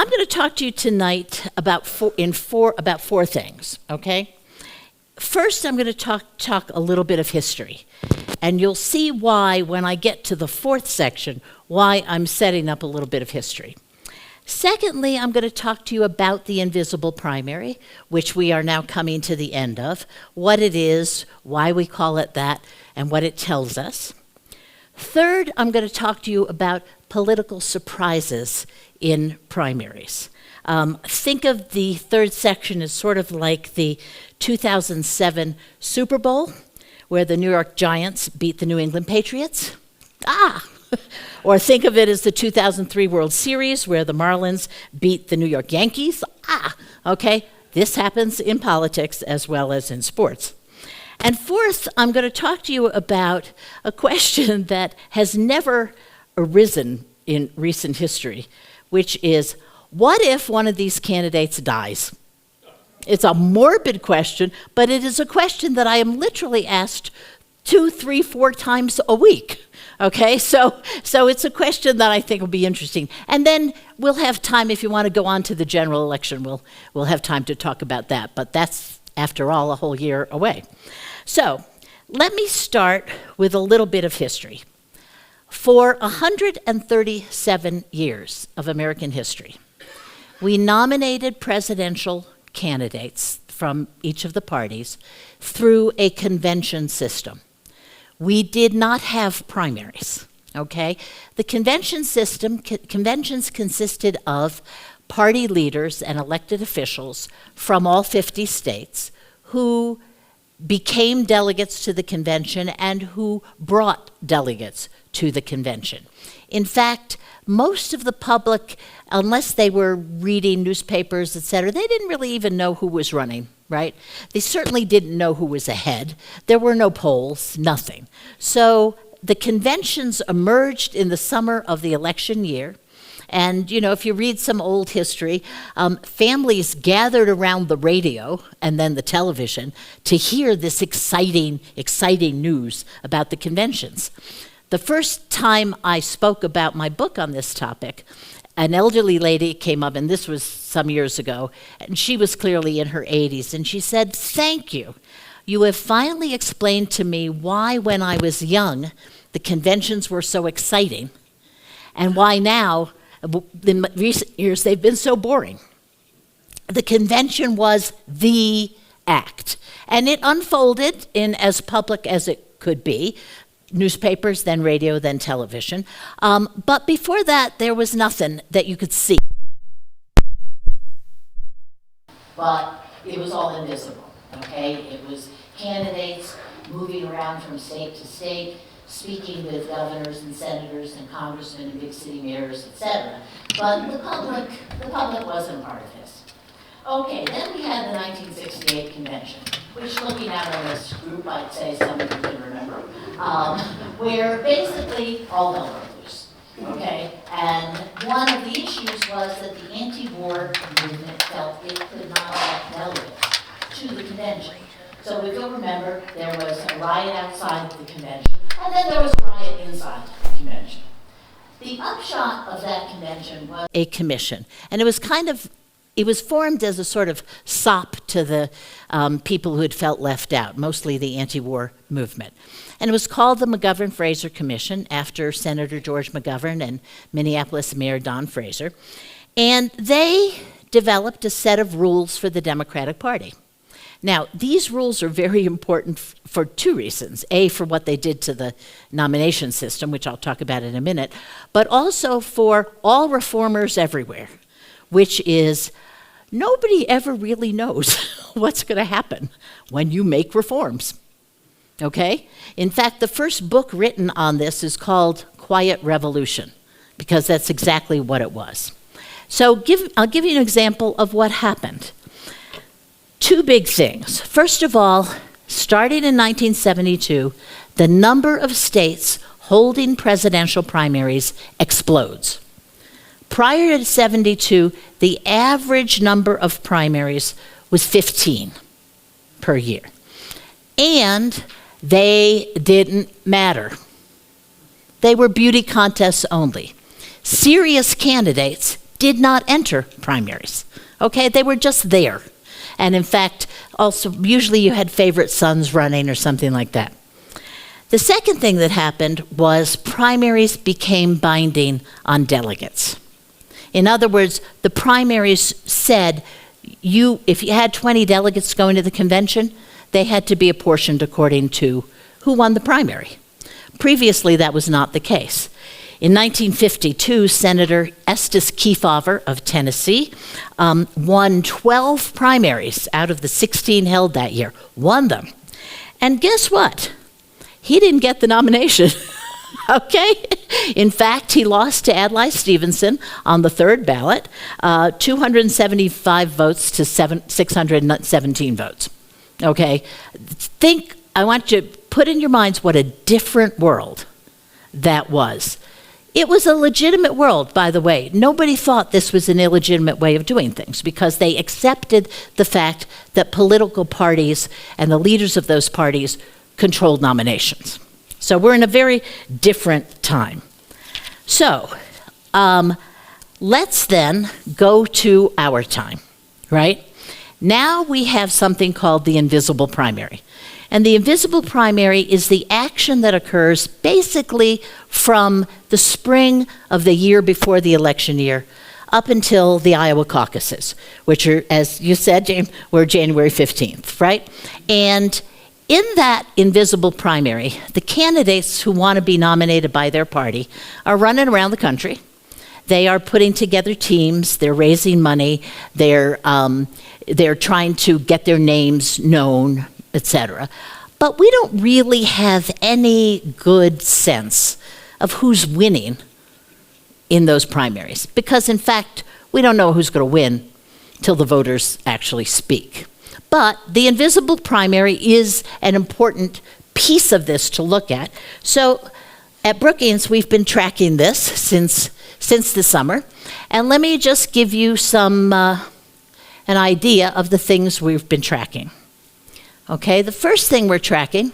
I'm going to talk to you tonight about four things, okay? First, I'm going to talk a little bit of history, and you'll see why when I get to the fourth section, why I'm setting up a little bit of history. Secondly, I'm going to talk to you about the invisible primary, which we are now coming to the end of, what it is, why we call it that, and what it tells us. Third, I'm going to talk to you about political surprises in primaries. Think of the third section as sort of like the 2007 Super Bowl, where the New York Giants beat the New England Patriots. Or think of it as the 2003 World Series, where the Marlins beat the New York Yankees. Okay, this happens in politics as well as in sports. And fourth, I'm going to talk to you about a question that has never arisen in recent history, which is, what if one of these candidates dies? It's a morbid question, but it is a question that I am literally asked 2, 3, 4 times a week. Okay, so it's a question that I think will be interesting. And then we'll have time, if you want to go on to the general election, we'll have time to talk about that. But that's, after all, a whole year away. So let me start with a little bit of history. For 137 years of American history, we nominated presidential candidates from each of the parties through a convention system. We did not have primaries, okay? The convention system, conventions consisted of party leaders and elected officials from all 50 states who became delegates to the convention and who brought delegates to the convention. In fact, most of the public, unless they were reading newspapers, et cetera, they didn't really even know who was running, right? They certainly didn't know who was ahead. There were no polls, nothing. So the conventions emerged in the summer of the election year. And, you know, if you read some old history, families gathered around the radio and then the television to hear this exciting news about the conventions. The first time I spoke about my book on this topic, an elderly lady came up, and this was some years ago, and she was clearly in her 80s, and she said, "Thank you. You have finally explained to me why, when I was young, the conventions were so exciting, and why now, in recent years, they've been so boring." The convention was the act, and it unfolded in as public as it could be. Newspapers, then radio, then television. But before that, there was nothing that you could see. But it was all invisible, okay? It was candidates moving around from state to state, speaking with governors and senators and congressmen and big city mayors, etc. But the public wasn't part of this. Okay, then we had the 1968 convention, which, looking at on this group, I'd say some of you can remember, where basically all hell broke loose, okay? And one of the issues was that the anti-war movement felt it could not elect delegates to the convention. So if you'll remember, there was a riot outside the convention, and then there was a riot inside the convention. The upshot of that convention was a commission, and it was formed as a sort of sop to the people who had felt left out, mostly the anti-war movement. And it was called the McGovern-Fraser Commission, after Senator George McGovern and Minneapolis Mayor Don Fraser. And they developed a set of rules for the Democratic Party. Now, these rules are very important for 2 reasons. A, for what they did to the nomination system, which I'll talk about in a minute, but also for all reformers everywhere, which is nobody ever really knows what's going to happen when you make reforms, okay? In fact, the first book written on this is called Quiet Revolution, because that's exactly what it was. So I'll give you an example of what happened. 2 big things. First of all, starting in 1972, the number of states holding presidential primaries explodes. Prior to 72, the average number of primaries was 15 per year. And they didn't matter. They were beauty contests only. Serious candidates did not enter primaries. Okay, they were just there. And in fact, also, usually you had favorite sons running or something like that. The second thing that happened was primaries became binding on delegates. In other words, the primaries said, if you had 20 delegates going to the convention, they had to be apportioned according to who won the primary. Previously, that was not the case. In 1952, Senator Estes Kefauver of Tennessee won 12 primaries out of the 16 held that year, won them. And guess what? He didn't get the nomination, okay? In fact, he lost to Adlai Stevenson on the third ballot, 275 votes to 617 votes, okay? I want you to put in your minds what a different world that was. It was a legitimate world, by the way. Nobody thought this was an illegitimate way of doing things because they accepted the fact that political parties and the leaders of those parties controlled nominations. So we're in a very different time. So let's then go to our time, right? Now we have something called the invisible primary. And the invisible primary is the action that occurs basically from the spring of the year before the election year up until the Iowa caucuses, which are, as you said, James, were January 15th, right? And in that invisible primary, the candidates who want to be nominated by their party are running around the country. They are putting together teams, they're raising money, they're trying to get their names known, etc. But we don't really have any good sense of who's winning in those primaries. Because in fact, we don't know who's going to win till the voters actually speak. But the invisible primary is an important piece of this to look at. So at Brookings, we've been tracking this since the summer. And let me just give you an idea of the things we've been tracking. Okay, the first thing we're tracking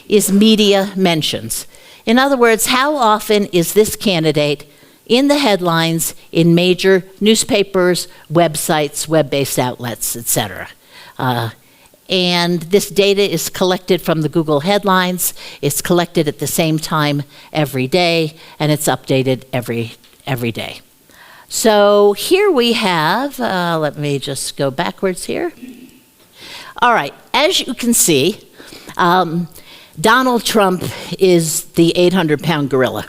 is media mentions. In other words, how often is this candidate in the headlines in major newspapers, websites, web-based outlets, etc. And this data is collected from the Google headlines. It's collected at the same time every day, and it's updated every day. So here we have, let me just go backwards here. All right, as you can see, Donald Trump is the 800-pound gorilla,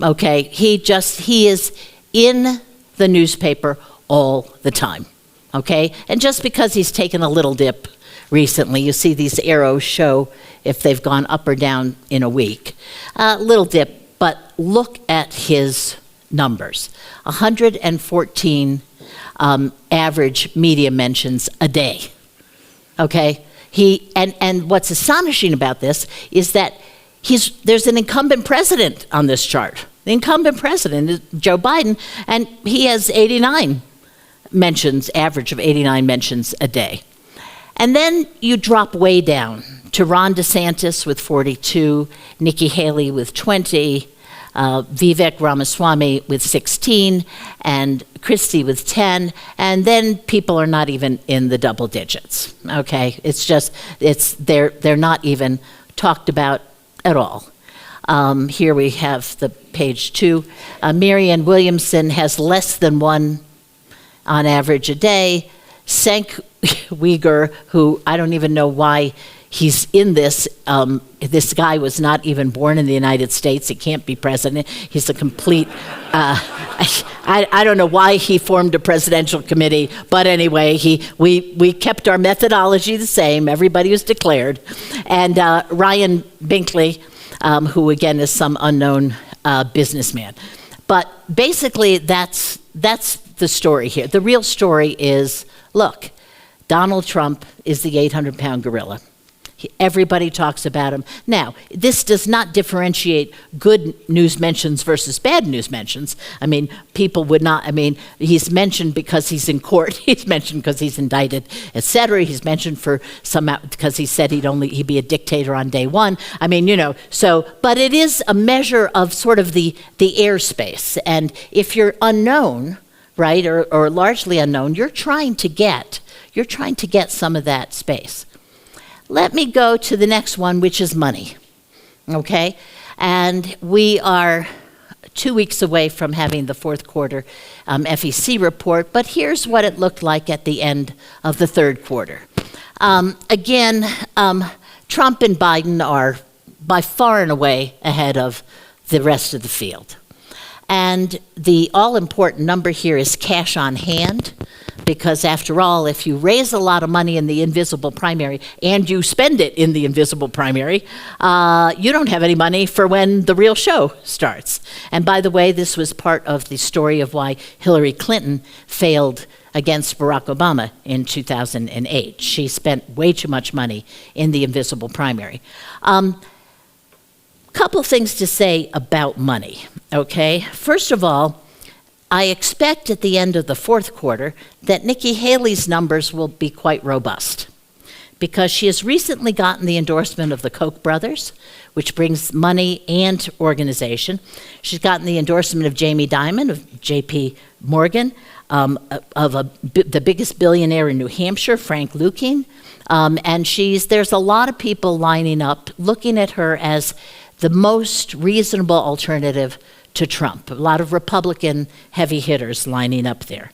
okay? He is in the newspaper all the time, okay? And just because he's taken a little dip recently, you see these arrows show if they've gone up or down in a week. Little dip, but look at his numbers. 114 average media mentions a day. Okay, and what's astonishing about this is that there's an incumbent president on this chart. The incumbent president is Joe Biden, and he has 89 mentions, average of 89 mentions a day. And then you drop way down to Ron DeSantis with 42, Nikki Haley with 20, Vivek Ramaswamy with 16, and Christie with 10, and then people are not even in the double digits, okay? They're not even talked about at all. Here we have the page 2. Marianne Williamson has less than one on average a day. Cenk Uyghur, who I don't even know why he's in this. This guy was not even born in the United States. He can't be president. He's a complete, I don't know why he formed a presidential committee, but anyway, we kept our methodology the same. Everybody was declared. And Ryan Binkley, who again is some unknown businessman. But basically, that's the story here. The real story is, look, Donald Trump is the 800-pound gorilla. Everybody talks about him. Now, this does not differentiate good news mentions versus bad news mentions. I mean, people would not, he's mentioned because he's in court, he's mentioned because he's indicted, etc. He's mentioned for because he said he'd be a dictator on day one. But it is a measure of sort of the airspace. And if you're unknown, right, or largely unknown, you're trying to get some of that space. Let me go to the next one, which is money, okay? And we are 2 weeks away from having the fourth quarter FEC report, but here's what it looked like at the end of the third quarter. Again, Trump and Biden are by far and away ahead of the rest of the field. And the all-important number here is cash on hand, because after all, if you raise a lot of money in the invisible primary and you spend it in the invisible primary, you don't have any money for when the real show starts. And by the way, this was part of the story of why Hillary Clinton failed against Barack Obama in 2008. She spent way too much money in the invisible primary. Couple things to say about money, okay? First of all, I expect at the end of the fourth quarter that Nikki Haley's numbers will be quite robust, because she has recently gotten the endorsement of the Koch brothers, which brings money and organization. She's gotten the endorsement of Jamie Dimon of JP Morgan, the biggest billionaire in New Hampshire, Frank Lukin, and there's a lot of people lining up looking at her as the most reasonable alternative to Trump. A lot of Republican heavy hitters lining up there.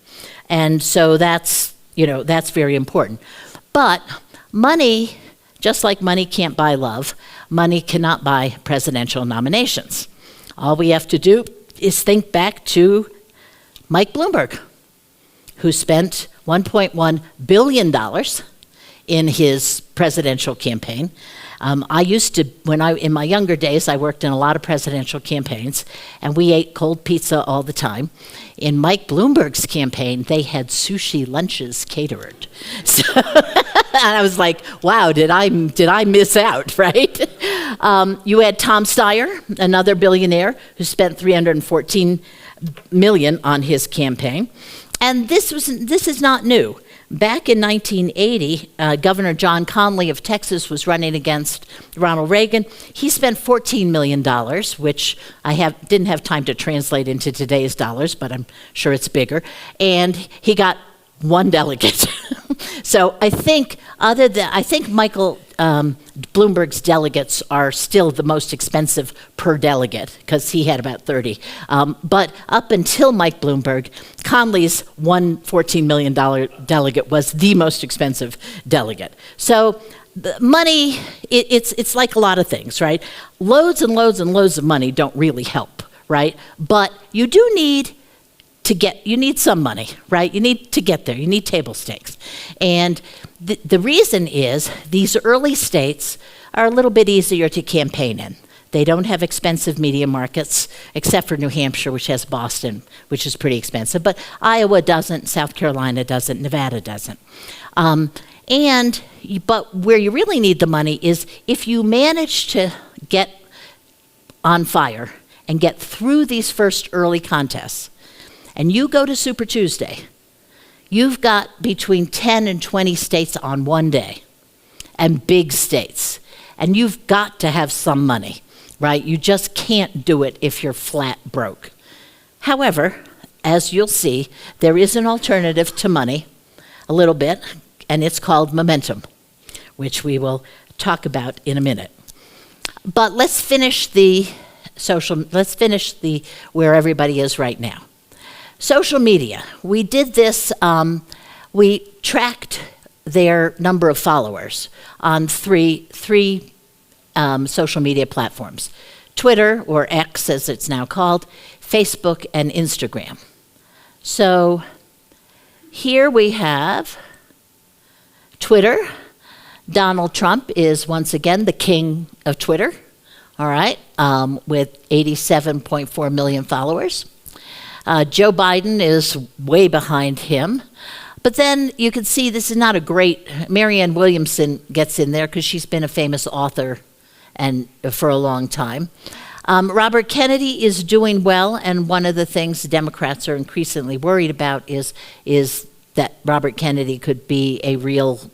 And so that's very important. But money, just like money can't buy love, money cannot buy presidential nominations. All we have to do is think back to Mike Bloomberg, who spent $1.1 billion in his presidential campaign. In my younger days, I worked in a lot of presidential campaigns, and we ate cold pizza all the time. In Mike Bloomberg's campaign, they had sushi lunches catered. So, and I was like, wow, did I miss out, right? You had Tom Steyer, another billionaire, who spent $314 million on his campaign. And this is not new. Back in 1980, Governor John Connally of Texas was running against Ronald Reagan. He spent $14 million, which didn't have time to translate into today's dollars, but I'm sure it's bigger. And he got one delegate. So I think Michael Bloomberg's delegates are still the most expensive per delegate, because he had about 30. But up until Mike Bloomberg, Connolly's $14 million delegate was the most expensive delegate. So the money, it's like a lot of things, right? Loads and loads and loads of money don't really help, right? But you do need some money, right? You need to get there. You need table stakes. And the reason is these early states are a little bit easier to campaign in. They don't have expensive media markets, except for New Hampshire, which has Boston, which is pretty expensive. But Iowa doesn't, South Carolina doesn't, Nevada doesn't. But where you really need the money is if you manage to get on fire and get through these first early contests, and you go to Super Tuesday, you've got between 10 and 20 states on one day, and big states. And you've got to have some money, right? You just can't do it if you're flat broke. However, as you'll see, there is an alternative to money, a little bit, and it's called momentum, which we will talk about in a minute. But let's finish where everybody is right now. Social media. We did this, we tracked their number of followers on three social media platforms: Twitter, or X as it's now called, Facebook, and Instagram. So here we have Twitter. Donald Trump is once again the king of Twitter, all right, with 87.4 million followers. Joe Biden is way behind him. But then you can see this is not a great, Marianne Williamson gets in there because she's been a famous author and for a long time. Robert Kennedy is doing well, and one of the things the Democrats are increasingly worried about is that Robert Kennedy could be a real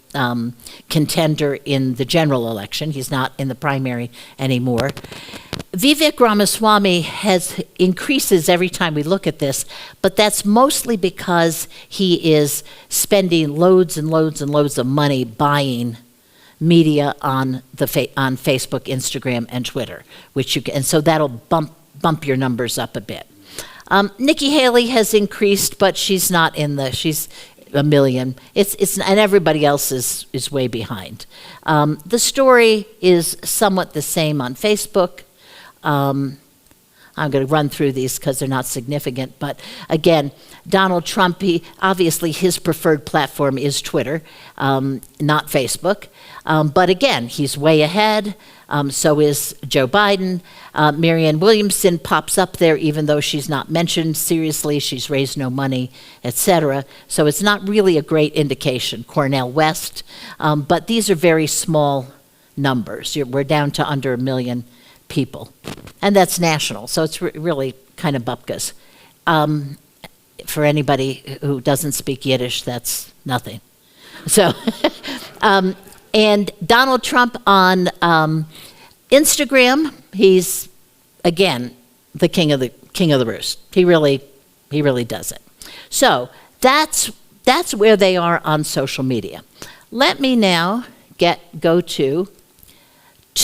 contender in the general election. He's not in the primary anymore. Vivek Ramaswamy increases every time we look at this, but that's mostly because he is spending loads and loads and loads of money buying media on Facebook, Instagram, and Twitter, and so that'll bump your numbers up a bit. Nikki Haley has increased, but she's not she's a million. And everybody else is way behind. The story is somewhat the same on Facebook. I'm going to run through these because they're not significant, but again, Donald Trump, obviously his preferred platform is Twitter, not Facebook. But again, he's way ahead. So is Joe Biden. Marianne Williamson pops up there, even though she's not mentioned seriously. She's raised no money, etc. So it's not really a great indication. Cornel West. But these are very small numbers. We're down to under 1 million people. And that's national. So it's really kind of bupkas. For anybody who doesn't speak Yiddish, that's nothing. So, and Donald Trump on Instagram, he's again the king of the roost. He really does it. So that's where they are on social media. Let me now go to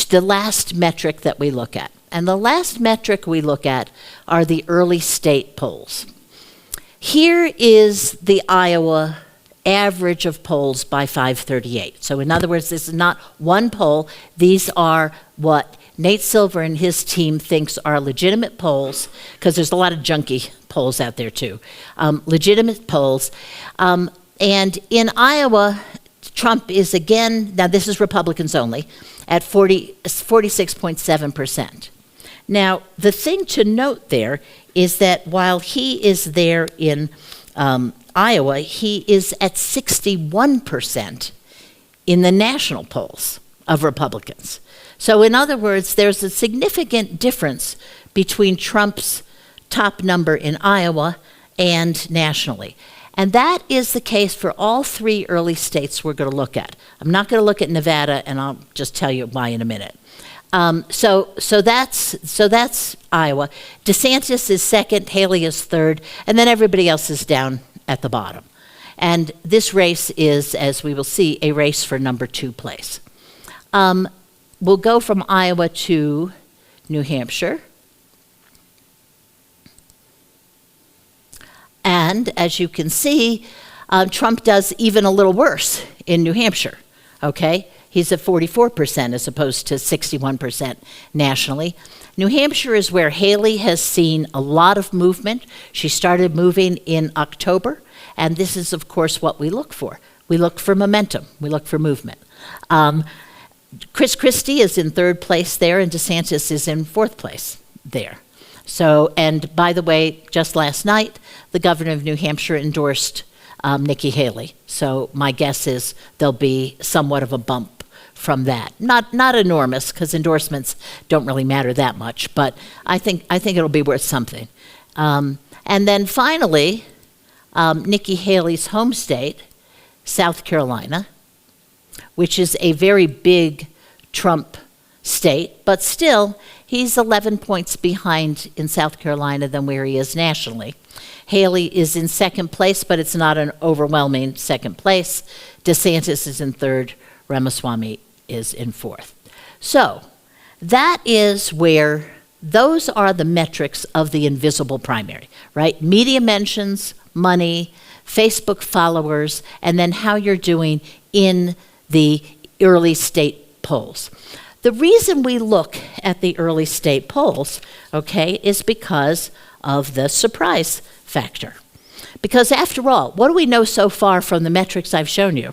the last metric that we look at, and the last metric we look at are the early state polls. Here is the Iowa average of polls by 538. So in other words, this is not one poll. These are what Nate Silver and his team thinks are legitimate polls, because there's a lot of junky polls out there too. Legitimate polls. And in Iowa, Trump is again, now this is Republicans only, at 46.7%. Now, the thing to note there is that while he is there in Iowa, he is at 61% in the national polls of Republicans. So in other words, there's a significant difference between Trump's top number in Iowa and nationally. And that is the case for all 3 early states we're going to look at. I'm not going to look at Nevada, and I'll just tell you why in a minute. So that's Iowa. DeSantis is second, Haley is third, and then everybody else is down at the bottom. And this race is, as we will see, a race for number 2 place. We'll go from Iowa to New Hampshire. And as you can see, Trump does even a little worse in New Hampshire, okay? He's at 44% as opposed to 61% nationally. New Hampshire is where Haley has seen a lot of movement. She started moving in October, and this is, of course, what we look for. We look for momentum. We look for movement. Chris Christie is in 3rd place there, and DeSantis is in 4th place there. So, and by the way, just last night, the governor of New Hampshire endorsed Nikki Haley. So my guess is there'll be somewhat of a bump from that. Not enormous, because endorsements don't really matter that much, but I think it'll be worth something. And then finally, Nikki Haley's home state, South Carolina, which is a very big Trump state, but still, he's 11 points behind in South Carolina than where he is nationally. Haley is in 2nd place, but it's not an overwhelming 2nd place. DeSantis is in 3rd. Ramaswamy is in 4th. So that is where those are the metrics of the invisible primary, right? Media mentions, money, Facebook followers, and then how you're doing in the early state polls. The reason we look at the early state polls, okay, is because of the surprise factor. Because after all, what do we know so far from the metrics I've shown you?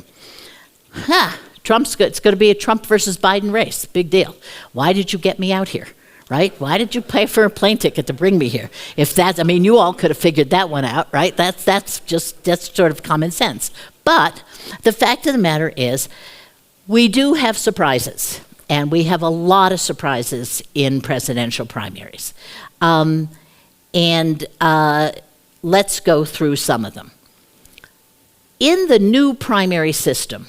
It's going to be a Trump versus Biden race. Big deal. Why did you get me out here, right? Why did you pay for a plane ticket to bring me here? You all could have figured that one out, right? That's sort of common sense. But the fact of the matter is, we do have surprises. And we have a lot of surprises in presidential primaries. Let's go through some of them. in the new primary system,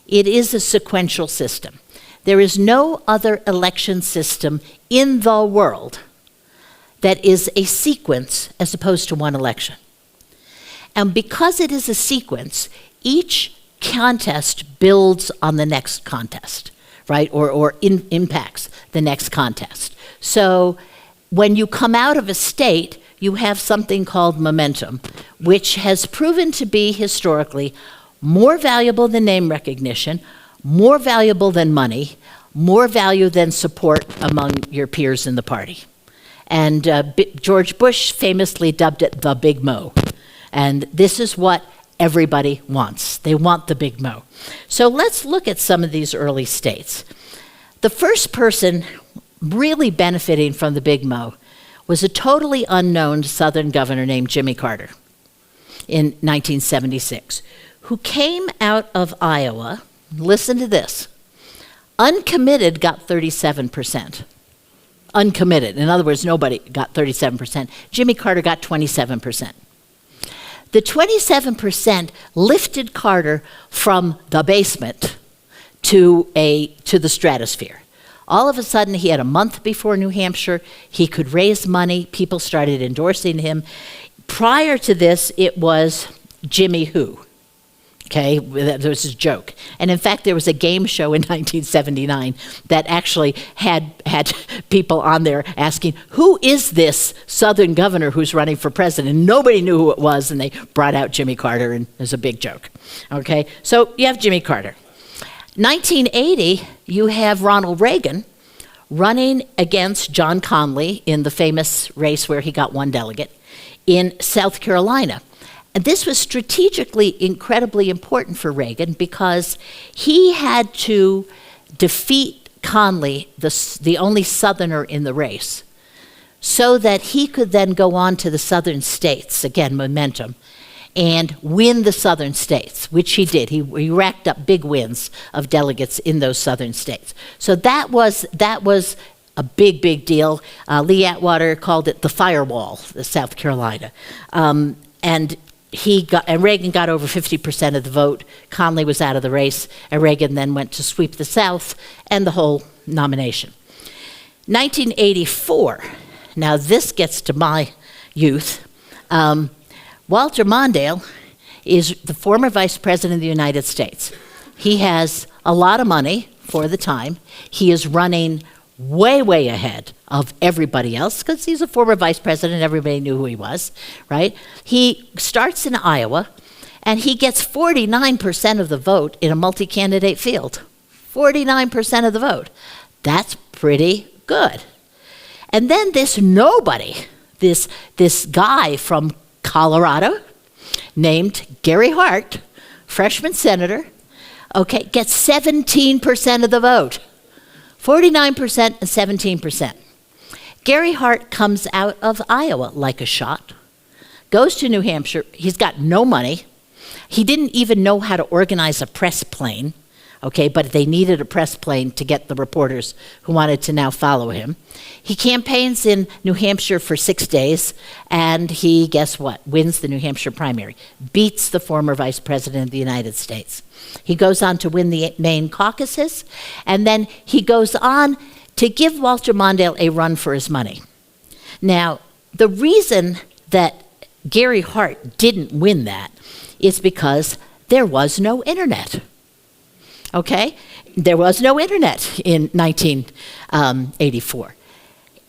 it is a sequential system. There is no other election system in the world that is a sequence as opposed to one election. And because it is a sequence, each contest builds on the next contest, right? Or impacts the next contest. So when you come out of a state, you have something called momentum, which has proven to be historically more valuable than name recognition, more valuable than money, more value than support among your peers in the party. And George Bush famously dubbed it the Big Mo. And this is what everybody wants. They want the Big Mo. So let's look at some of these early states. The first person really benefiting from the Big Mo was a totally unknown Southern governor named Jimmy Carter in 1976, who came out of Iowa. Listen to this. Uncommitted got 37%. Uncommitted. In other words, nobody got 37%. Jimmy Carter got 27%. The 27% lifted Carter from the basement to the stratosphere. All of a sudden, he had a month before New Hampshire. He could raise money. People started endorsing him. Prior to this, it was Jimmy Who. Okay, that was a joke. And in fact, there was a game show in 1979 that actually had people on there asking, who is this Southern governor who's running for president? And nobody knew who it was, and they brought out Jimmy Carter, and it was a big joke. Okay, so you have Jimmy Carter. 1980, you have Ronald Reagan running against John Connally in the famous race where he got one delegate in South Carolina. And this was strategically incredibly important for Reagan because he had to defeat Connally, the only Southerner in the race, so that he could then go on to the southern states, again, momentum, and win the southern states, which he did. He racked up big wins of delegates in those southern states. So that was a big, big deal. Lee Atwater called it the firewall, South Carolina. And Reagan got over 50% of the vote. Connally was out of the race, and Reagan then went to sweep the South and the whole nomination. 1984, now this gets to my youth. Walter Mondale is the former vice president of the United States. He has a lot of money for the time. He is running way, way ahead of everybody else because he's a former vice president. Everybody knew who he was, right? He starts in Iowa, and he gets 49% of the vote in a multi-candidate field. 49% of the vote. That's pretty good. And then this nobody, this guy from Colorado named Gary Hart, freshman senator, okay, gets 17% of the vote. 49% and 17%. Gary Hart comes out of Iowa like a shot, goes to New Hampshire. He's got no money. He didn't even know how to organize a press plane, okay, but they needed a press plane to get the reporters who wanted to now follow him. He campaigns in New Hampshire for 6 days, and he, guess what, wins the New Hampshire primary, beats the former vice president of the United States. He goes on to win the Maine caucuses, and then he goes on to give Walter Mondale a run for his money. Now, the reason that Gary Hart didn't win that is because there was no internet. Okay? There was no internet in 1984.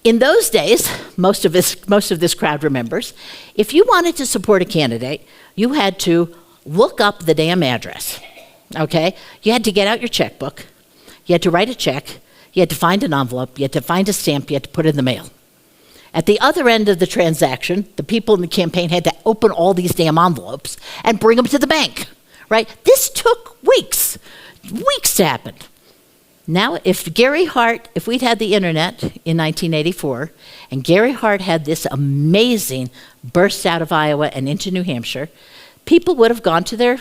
In those days, most of this crowd remembers, if you wanted to support a candidate, you had to look up the damn address. Okay? You had to get out your checkbook. You had to write a check. You had to find an envelope. You had to find a stamp. You had to put it in the mail. At the other end of the transaction, the people in the campaign had to open all these damn envelopes and bring them to the bank, right? This took weeks to happen. Now, if we'd had the internet in 1984, and Gary Hart had this amazing burst out of Iowa and into New Hampshire, people would have gone to their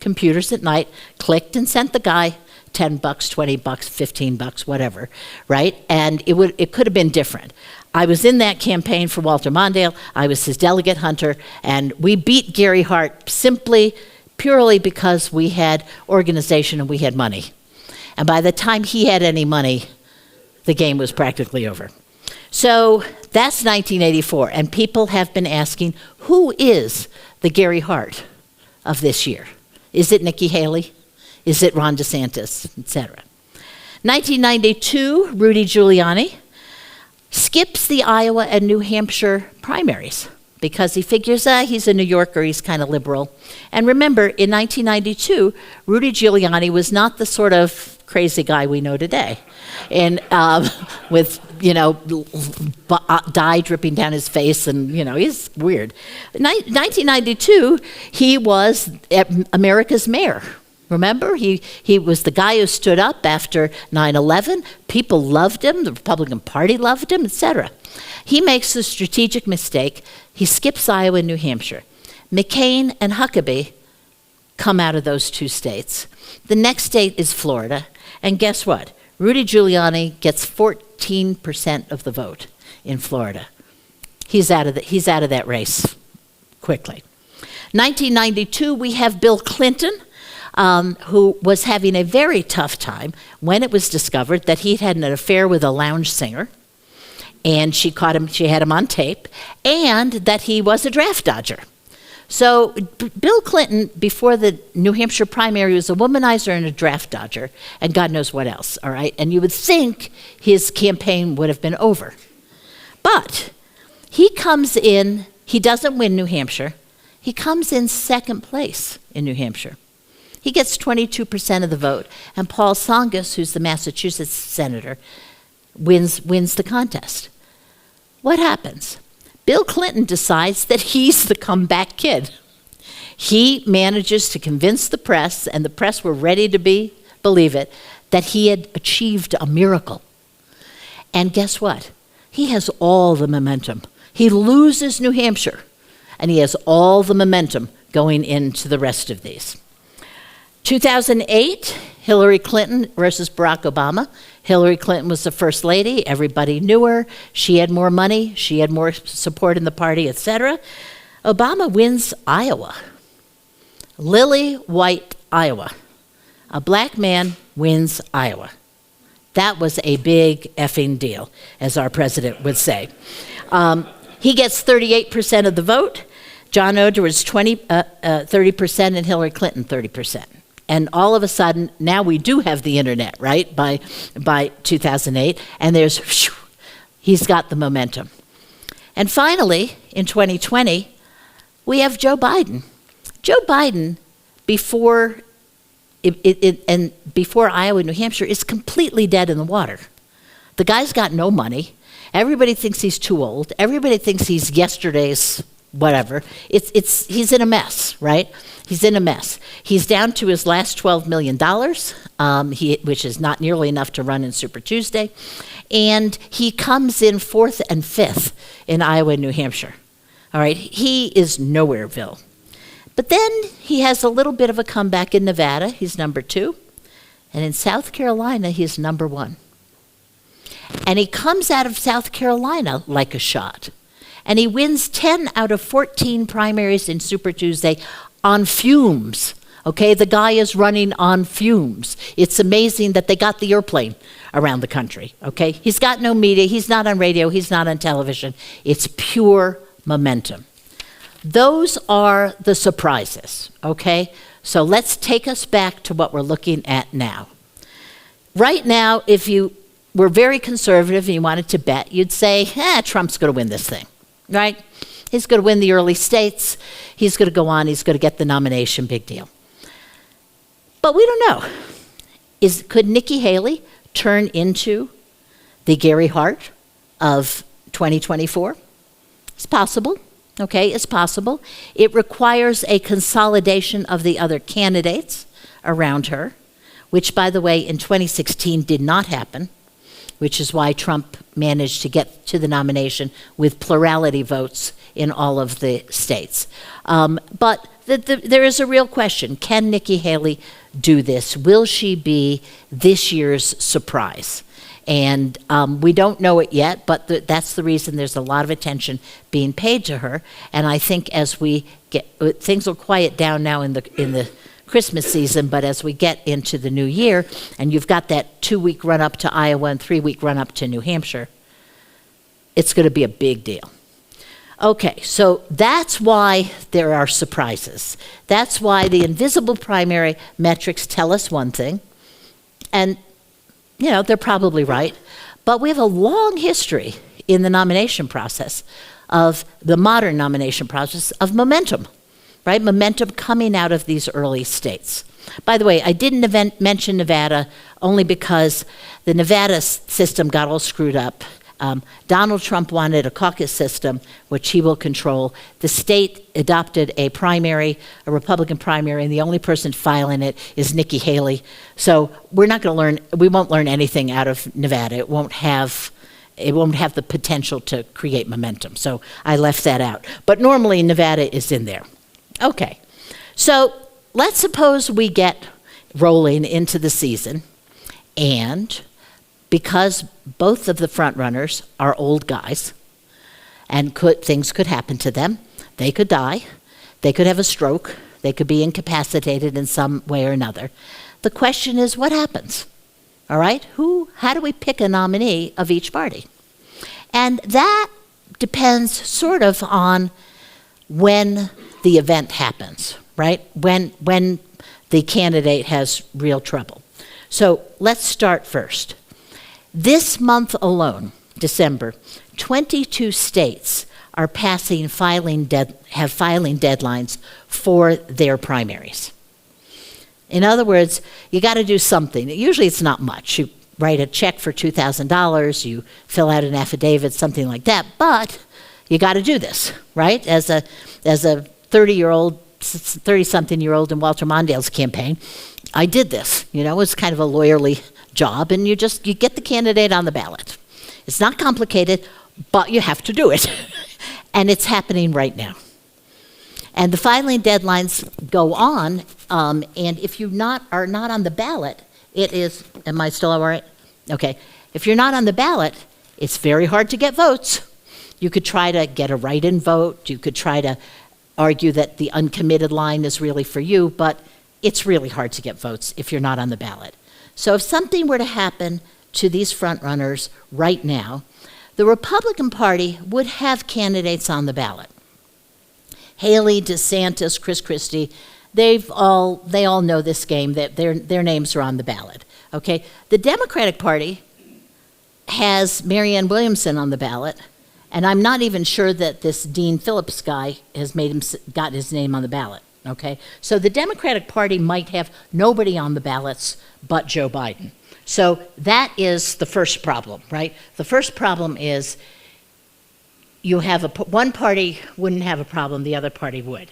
computers at night, clicked and sent the guy $10, $20, $15, whatever, right? And it could have been different. I was in that campaign for Walter Mondale. I was his delegate hunter, and we beat Gary Hart simply, purely because we had organization and we had money. And by the time he had any money, the game was practically over. So that's 1984, and people have been asking, who is the Gary Hart of this year? Is it Nikki Haley? Is it Ron DeSantis, etc.? 1992, Rudy Giuliani skips the Iowa and New Hampshire primaries because he figures, he's a New Yorker, he's kind of liberal. And remember, in 1992, Rudy Giuliani was not the sort of crazy guy we know today, and with, dye dripping down his face, and, he's weird. In 1992, he was America's mayor. Remember, he was the guy who stood up after 9/11. People loved him, the Republican Party loved him, etc. He makes the strategic mistake. He skips Iowa and New Hampshire. McCain and Huckabee come out of those two states. The next state is Florida. And guess what? Rudy Giuliani gets 14% of the vote in Florida. He's out of that race quickly. 1992, we have Bill Clinton, who was having a very tough time when it was discovered that he'd had an affair with a lounge singer, and she had him on tape, and that he was a draft dodger. So Bill Clinton, before the New Hampshire primary, was a womanizer and a draft dodger, and God knows what else, all right? And you would think his campaign would have been over. But he comes in, he doesn't win New Hampshire, he comes in second place in New Hampshire. He gets 22% of the vote, and Paul Tsongas, who's the Massachusetts senator, wins the contest. What happens? Bill Clinton decides that he's the comeback kid. He manages to convince the press, and the press were ready to believe it, that he had achieved a miracle. And guess what? He has all the momentum. He loses New Hampshire, and he has all the momentum going into the rest of these. 2008, Hillary Clinton versus Barack Obama. Hillary Clinton was the first lady. Everybody knew her. She had more money. She had more support in the party, etc. Obama wins Iowa. Lily White, Iowa. A black man wins Iowa. That was a big effing deal, as our president would say. He gets 38% of the vote. John Edwards 30%, and Hillary Clinton 30%. And all of a sudden, now we do have the internet, right, by 2008, and he's got the momentum. And finally, in 2020, we have Joe Biden. Joe Biden, before Iowa and New Hampshire, is completely dead in the water. The guy's got no money. Everybody thinks he's too old. Everybody thinks he's yesterday's whatever. He's in a mess, right? He's in a mess. He's down to his last $12 million, which is not nearly enough to run in Super Tuesday. And he comes in fourth and fifth in Iowa and New Hampshire. All right, he is nowhereville. But then he has a little bit of a comeback in Nevada. He's number 2. And in South Carolina, he's number 1. And he comes out of South Carolina like a shot. And he wins 10 out of 14 primaries in Super Tuesday on fumes. Okay, the guy is running on fumes. It's amazing that they got the airplane around the country. Okay, he's got no media, he's not on radio, he's not on television. It's pure momentum. Those are the surprises, okay? So let's take us back to what we're looking at now. Right now, if you were very conservative and you wanted to bet, you'd say, Trump's going to win this thing. Right? He's going to win the early states. He's going to go on. He's going to get the nomination. Big deal. But we don't know. Could Nikki Haley turn into the Gary Hart of 2024? It's possible. Okay, it's possible. It requires a consolidation of the other candidates around her, which, by the way, in 2016 did not happen, which is why Trump managed to get to the nomination with plurality votes in all of the states. But there is a real question. Can Nikki Haley do this? Will she be this year's surprise? And we don't know it yet, but that's the reason there's a lot of attention being paid to her. And I think as we get, things will quiet down now in the Christmas season, but as we get into the new year, and you've got that 2-week run up to Iowa and 3-week run up to New Hampshire, it's going to be a big deal. Okay, so that's why there are surprises. That's why the invisible primary metrics tell us one thing, and you know, they're probably right, but we have a long history in the nomination process, of the modern nomination process, of momentum, right? Momentum coming out of these early states. By the way, I didn't mention Nevada only because the Nevada system got all screwed up. Donald Trump wanted a caucus system, which he will control. The state adopted a primary, a Republican primary, and the only person filing it is Nikki Haley. So we won't learn anything out of Nevada. It won't have the potential to create momentum. So I left that out. But normally Nevada is in there. Okay, so let's suppose we get rolling into the season, and because both of the front runners are old guys, and things could happen to them. They could die, they could have a stroke, they could be incapacitated in some way or another. The question is, what happens? All right, how do we pick a nominee of each party? And that depends sort of on when the event happens, right? When the candidate has real trouble. So let's start first. This month alone, December, 22 states are passing filing deadlines for their primaries. In other words, you got to do something. Usually it's not much. You write a check for $2,000, you fill out an affidavit, something like that, but you got to do this, right? As a 30-something-year-old in Walter Mondale's campaign, I did this. You know, it was kind of a lawyerly job, and you get the candidate on the ballot. It's not complicated, but you have to do it. And it's happening right now. And the filing deadlines go on, and if you are not on the ballot, it is, am I still all right? Okay. If you're not on the ballot, it's very hard to get votes. You could try to get a write-in vote. You could try to argue that the uncommitted line is really for you, but it's really hard to get votes if you're not on the ballot. So if something were to happen to these front runners right now, the Republican Party would have candidates on the ballot. Haley, DeSantis, Chris Christie, they all know this game, that their names are on the ballot. Okay, the Democratic Party has Marianne Williamson on the ballot, and I'm not even sure that this Dean Phillips guy has got his name on the ballot. Okay, so the Democratic Party might have nobody on the ballots but Joe Biden. So that is the first problem, right? The first problem is you have one party wouldn't have a problem, the other party would.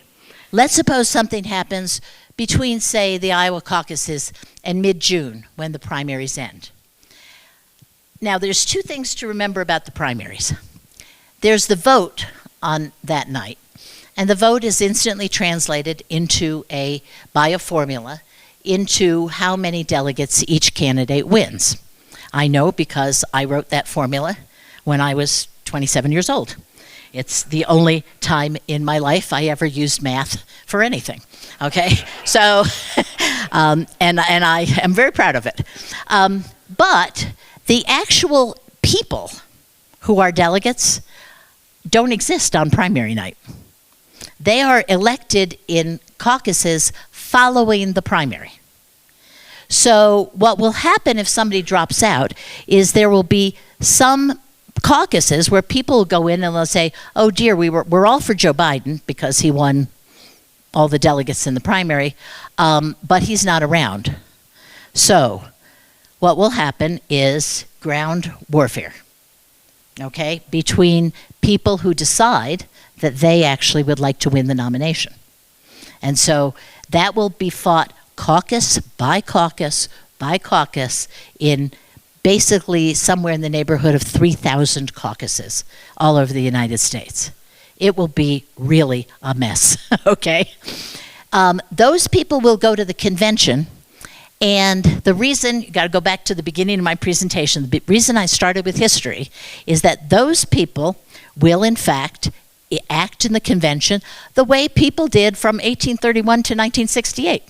Let's suppose something happens between, say, the Iowa caucuses and mid-June when the primaries end. Now, there's two things to remember about the primaries. There's the vote on that night, and the vote is instantly translated by a formula into how many delegates each candidate wins. I know because I wrote that formula when I was 27 years old. It's the only time in my life I ever used math for anything, okay? So, and I am very proud of it. But the actual people who are delegates don't exist on primary night. They are elected in caucuses following the primary. So what will happen if somebody drops out is there will be some caucuses where people will go in and they'll say, oh dear, we're all for Joe Biden because he won all the delegates in the primary, but he's not around. So what will happen is ground warfare, okay, between people who decide that they actually would like to win the nomination. And so that will be fought caucus by caucus by caucus in basically somewhere in the neighborhood of 3,000 caucuses all over the United States. It will be really a mess, okay? Those people will go to the convention, And the reason, you got to go back to the beginning of my presentation, the reason I started with history is that those people will in fact act in the convention the way people did from 1831 to 1968.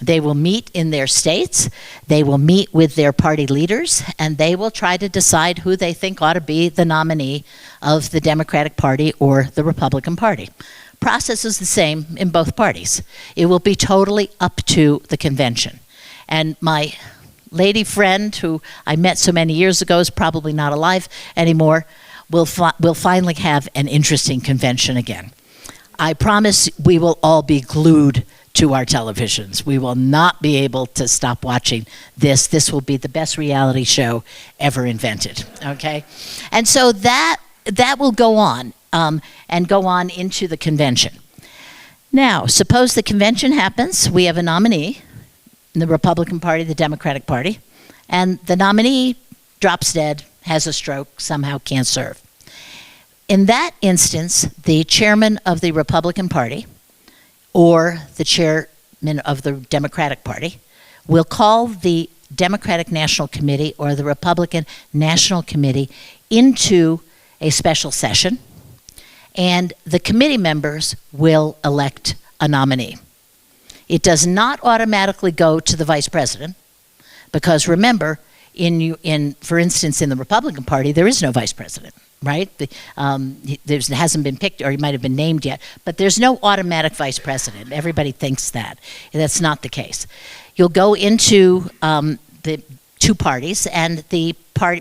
They will meet in their states, they will meet with their party leaders, and they will try to decide who they think ought to be the nominee of the Democratic Party or the Republican Party. Process is the same in both parties. It will be totally up to the convention. And my lady friend, who I met so many years ago, is probably not alive anymore, will finally have an interesting convention again. I promise we will all be glued to our televisions. We will not be able to stop watching this. This will be the best reality show ever invented, okay? And so that will go on, and go on into the convention. Now, suppose the convention happens, we have a nominee in the Republican Party, the Democratic Party, and the nominee drops dead, has a stroke, somehow can't serve. In that instance, the chairman of the Republican Party or the chairman of the Democratic Party will call the Democratic National Committee or the Republican National Committee into a special session, and the committee members will elect a nominee. It does not automatically go to the vice president, because remember, for instance, in the Republican Party, there is no vice president. Right? It hasn't been picked, or he might have been named yet, but there's no automatic vice president. Everybody thinks that. That's not the case. You'll go into the two parties, and the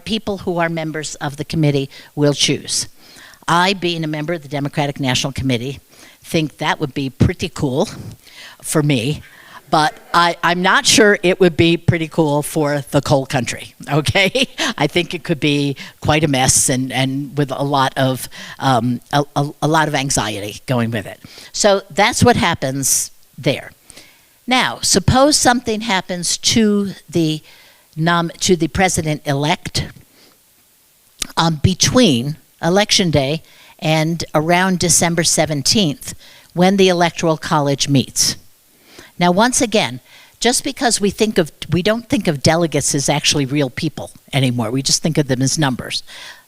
people who are members of the committee will choose. I, being a member of the Democratic National Committee, think that would be pretty cool for me. But I'm not sure it would be pretty cool for the coal country, okay? I think it could be quite a mess and with a lot of anxiety going with it. So that's what happens there. Now, suppose something happens to the president-elect between Election Day and around December 17th, when the Electoral College meets. Now, once again, just because we don't think of delegates as actually real people anymore. We just think of them as numbers.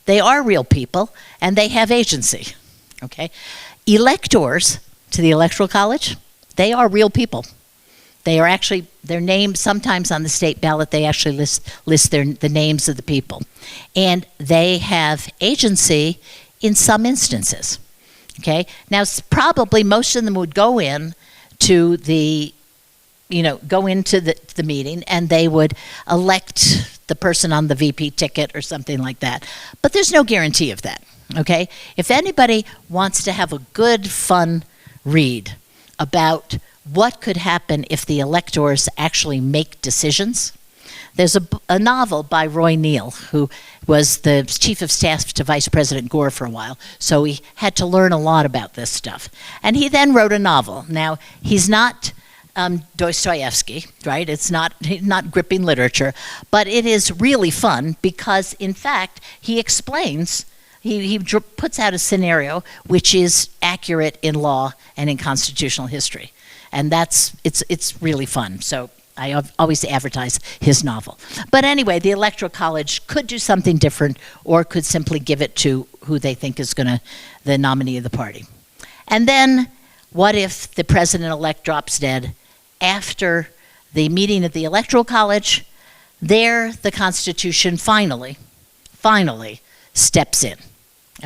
They are real people, and they have agency, okay? Electors to the Electoral College, they are real people. They are actually, their names, sometimes on the state ballot, they actually list the names of the people. And they have agency in some instances, okay? Now, probably most of them would go into the meeting, and they would elect the person on the VP ticket or something like that. But there's no guarantee of that, okay? If anybody wants to have a good, fun read about what could happen if the electors actually make decisions, there's a novel by Roy Neal, who was the chief of staff to Vice President Gore for a while, so he had to learn a lot about this stuff. And he then wrote a novel. Now, he's not Dostoevsky, right? It's not gripping literature, but it is really fun because, in fact, he explains, he puts out a scenario which is accurate in law and in constitutional history. And it's really fun. So I always advertise his novel. But anyway, the Electoral College could do something different, or could simply give it to who they think is the nominee of the party. And then, what if the president-elect drops dead? After the meeting of the Electoral College, there the Constitution finally steps in,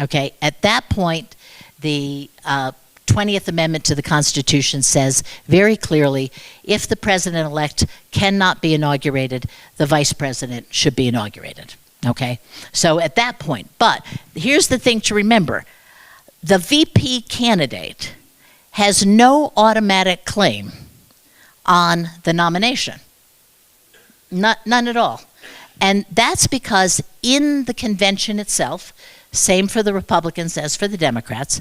okay? At that point, the 20th Amendment to the Constitution says very clearly, if the president-elect cannot be inaugurated, the vice president should be inaugurated, okay? So at that point, but here's the thing to remember. The VP candidate has no automatic claim on the nomination. None at all. And that's because in the convention itself, same for the Republicans as for the Democrats,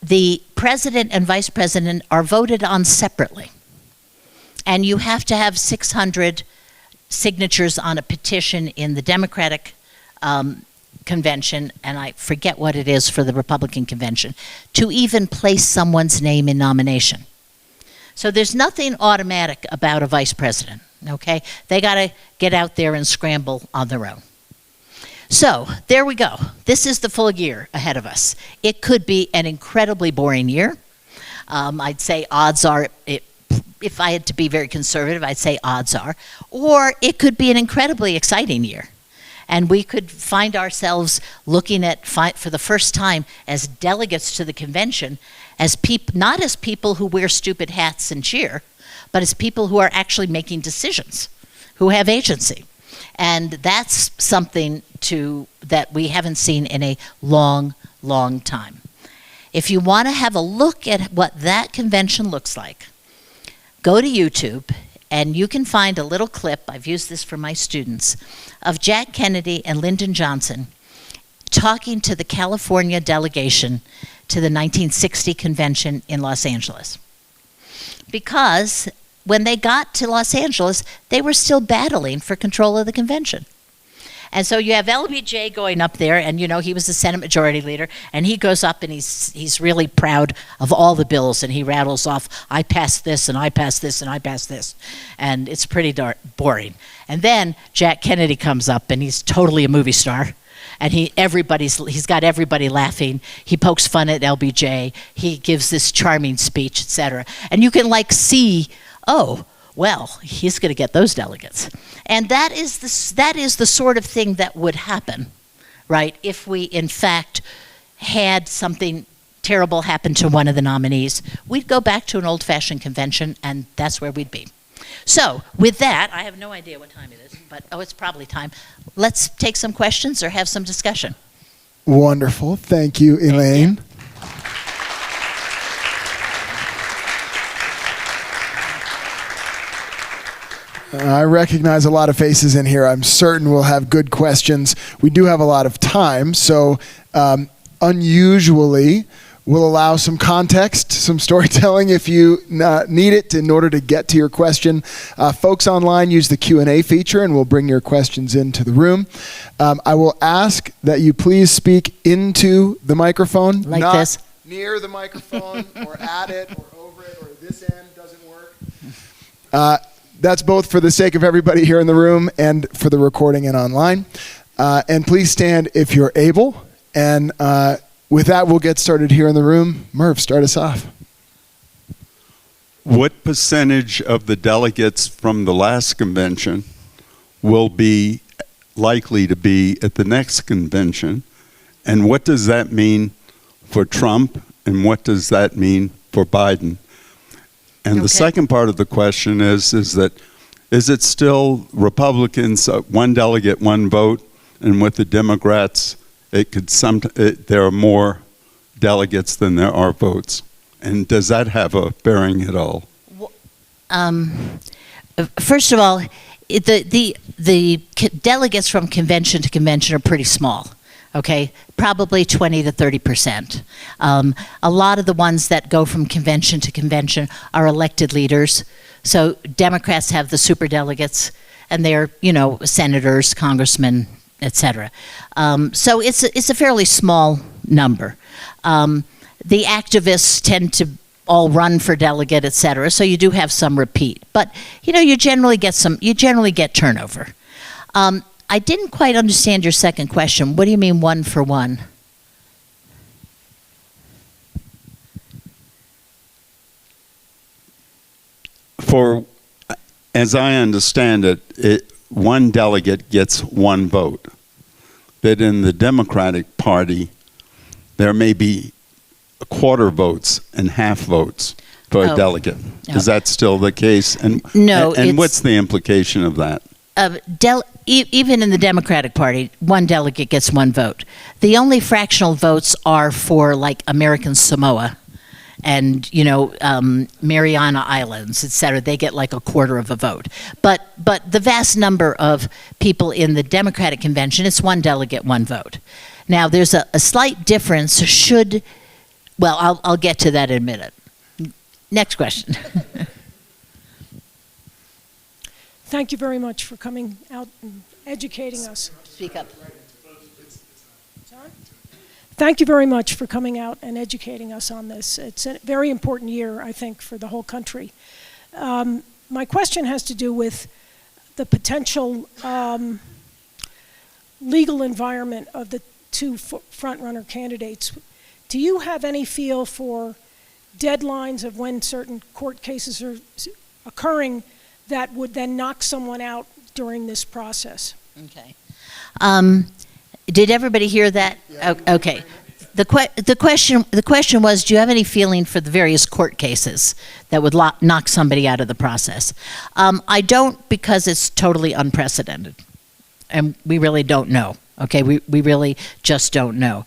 the president and vice president are voted on separately. And you have to have 600 signatures on a petition in the Democratic convention, and I forget what it is for the Republican convention, to even place someone's name in nomination. So there's nothing automatic about a vice president, okay? They got to get out there and scramble on their own. So there we go. This is the full year ahead of us. It could be an incredibly boring year. I'd say odds are, if I had to be very conservative, I'd say odds are. Or it could be an incredibly exciting year. And we could find ourselves looking at, for the first time, as delegates to the convention, as not as people who wear stupid hats and cheer, but as people who are actually making decisions, who have agency. And that's something that we haven't seen in a long, long time. If you want to have a look at what that convention looks like, go to YouTube, and you can find a little clip, I've used this for my students, of Jack Kennedy and Lyndon Johnson talking to the California delegation to the 1960 convention in Los Angeles. Because when they got to Los Angeles, they were still battling for control of the convention. And so you have LBJ going up there, and he was the Senate Majority Leader, and he goes up and he's really proud of all the bills, and he rattles off, I passed this, and I passed this, and I passed this. And it's pretty boring. And then Jack Kennedy comes up, and he's totally a movie star. And he's got everybody laughing. He pokes fun at LBJ. He gives this charming speech, etc. And you can see, oh, well, he's going to get those delegates. And that is the sort of thing that would happen, right, if we, in fact, had something terrible happen to one of the nominees. We'd go back to an old-fashioned convention, and that's where we'd be. So, with that, I have no idea what time it is, but, it's probably time. Let's take some questions or have some discussion. Wonderful. Thank you, Elaine. Thank you. I recognize a lot of faces in here. I'm certain we'll have good questions. We do have a lot of time, so unusually, we'll allow some context, some storytelling if you need it in order to get to your question. Folks online, use the Q&A feature, and we'll bring your questions into the room. I will ask that you please speak into the microphone. Like not this. Near the microphone, or at it, or over it, or this end doesn't work. That's both for the sake of everybody here in the room and for the recording and online. And please stand if you're able. And with that, we'll get started here in the room. Merv, start us off. What percentage of the delegates from the last convention will be likely to be at the next convention? And what does that mean for Trump? And what does that mean for Biden? And the second part of the question is it still Republicans, one delegate, one vote, and with the Democrats, there are more delegates than there are votes? And does that have a bearing at all? First of all, the delegates from convention to convention are pretty small. Okay, probably 20 to 30%. A lot of the ones that go from convention to convention are elected leaders. So Democrats have the superdelegates, and they're, senators, congressmen, etc. So it's a fairly small number. The activists tend to all run for delegate, etc. So you do have some repeat, but you generally get turnover. I didn't quite understand your second question. What do you mean one for one? As I understand it, one delegate gets one vote. But in the Democratic Party, there may be quarter votes and half votes for a delegate. Is that still the case? No. And what's the implication of that? Even in the Democratic Party, one delegate gets one vote. The only fractional votes are for American Samoa and Mariana Islands, etc. They get a quarter of a vote. But the vast number of people in the Democratic convention, it's one delegate, one vote. Now there's a slight difference. I'll get to that in a minute. Next question. Thank you very much for coming out and educating us. Speak up. thank you very much for coming out and educating us on this. It's a very important year, I think, for the whole country. My question has to do with the potential legal environment of the two front-runner candidates. Do you have any feel for deadlines of when certain court cases are occurring that would then knock someone out during this process? Okay. Did everybody hear that? Yeah. Okay. The question was, do you have any feeling for the various court cases that would knock somebody out of the process? I don't, because it's totally unprecedented, and we really don't know. Okay, we really just don't know.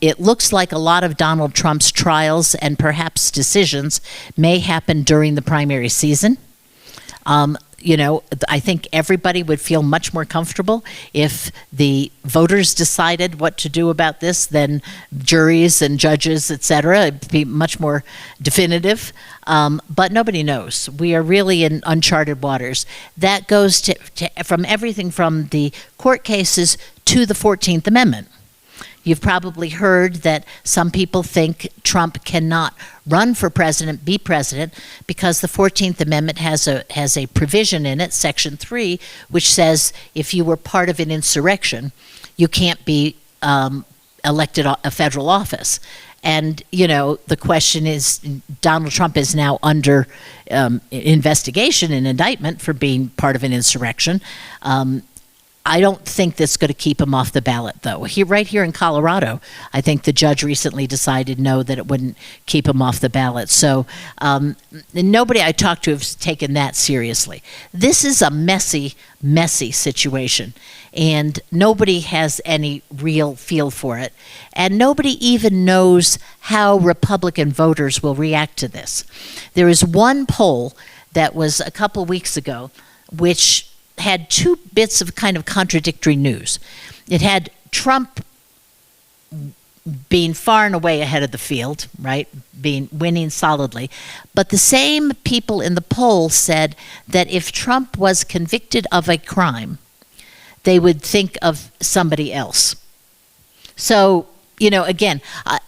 It looks like a lot of Donald Trump's trials and perhaps decisions may happen during the primary season. I think everybody would feel much more comfortable if the voters decided what to do about this than juries and judges, et cetera. It'd be much more definitive. But nobody knows. We are really in uncharted waters. That goes to from everything from the court cases to the 14th Amendment. You've probably heard that some people think Trump cannot run for president, be president, because the 14th Amendment has a provision in it, Section 3, which says if you were part of an insurrection, you can't be elected a federal office. And, the question is, Donald Trump is now under investigation and indictment for being part of an insurrection. I don't think that's going to keep him off the ballot, though. Right here in Colorado, I think the judge recently decided no, that it wouldn't keep him off the ballot. So nobody I talked to has taken that seriously. This is a messy, messy situation, and nobody has any real feel for it. And nobody even knows how Republican voters will react to this. There is one poll that was a couple weeks ago, which had two bits of kind of contradictory news. It had Trump being far and away ahead of the field, right, winning solidly. But the same people in the poll said that if Trump was convicted of a crime, they would think of somebody else. So, again,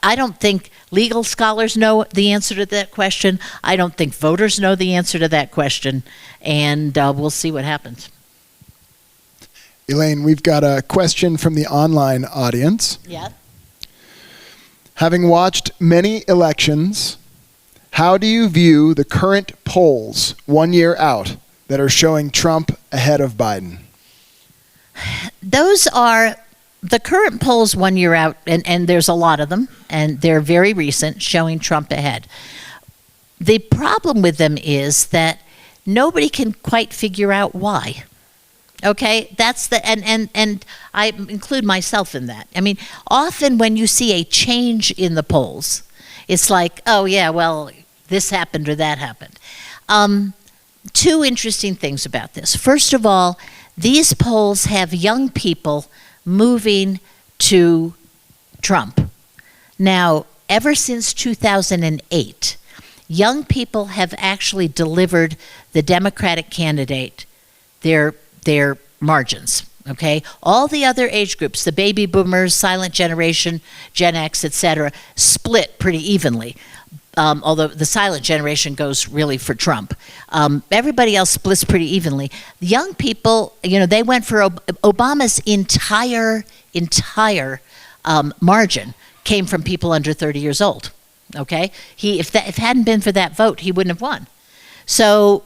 I don't think legal scholars know the answer to that question. I don't think voters know the answer to that question. And we'll see what happens. Elaine, we've got a question from the online audience. Yeah. Having watched many elections, how do you view the current polls 1 year out that are showing Trump ahead of Biden? Those are the current polls 1 year out, and there's a lot of them, and they're very recent, showing Trump ahead. The problem with them is that nobody can quite figure out why. Okay, that's and I include myself in that. I mean, often when you see a change in the polls, it's like, oh yeah, well, this happened or that happened. Two interesting things about this. First of all, these polls have young people moving to Trump. Now, ever since 2008, young people have actually delivered the Democratic candidate their margins, okay? All the other age groups, the baby boomers, silent generation, Gen X, etc., split pretty evenly, although the silent generation goes really for Trump. Everybody else splits pretty evenly. The young people, they went for Obama's entire margin came from people under 30 years old, okay? If it hadn't been for that vote, he wouldn't have won. So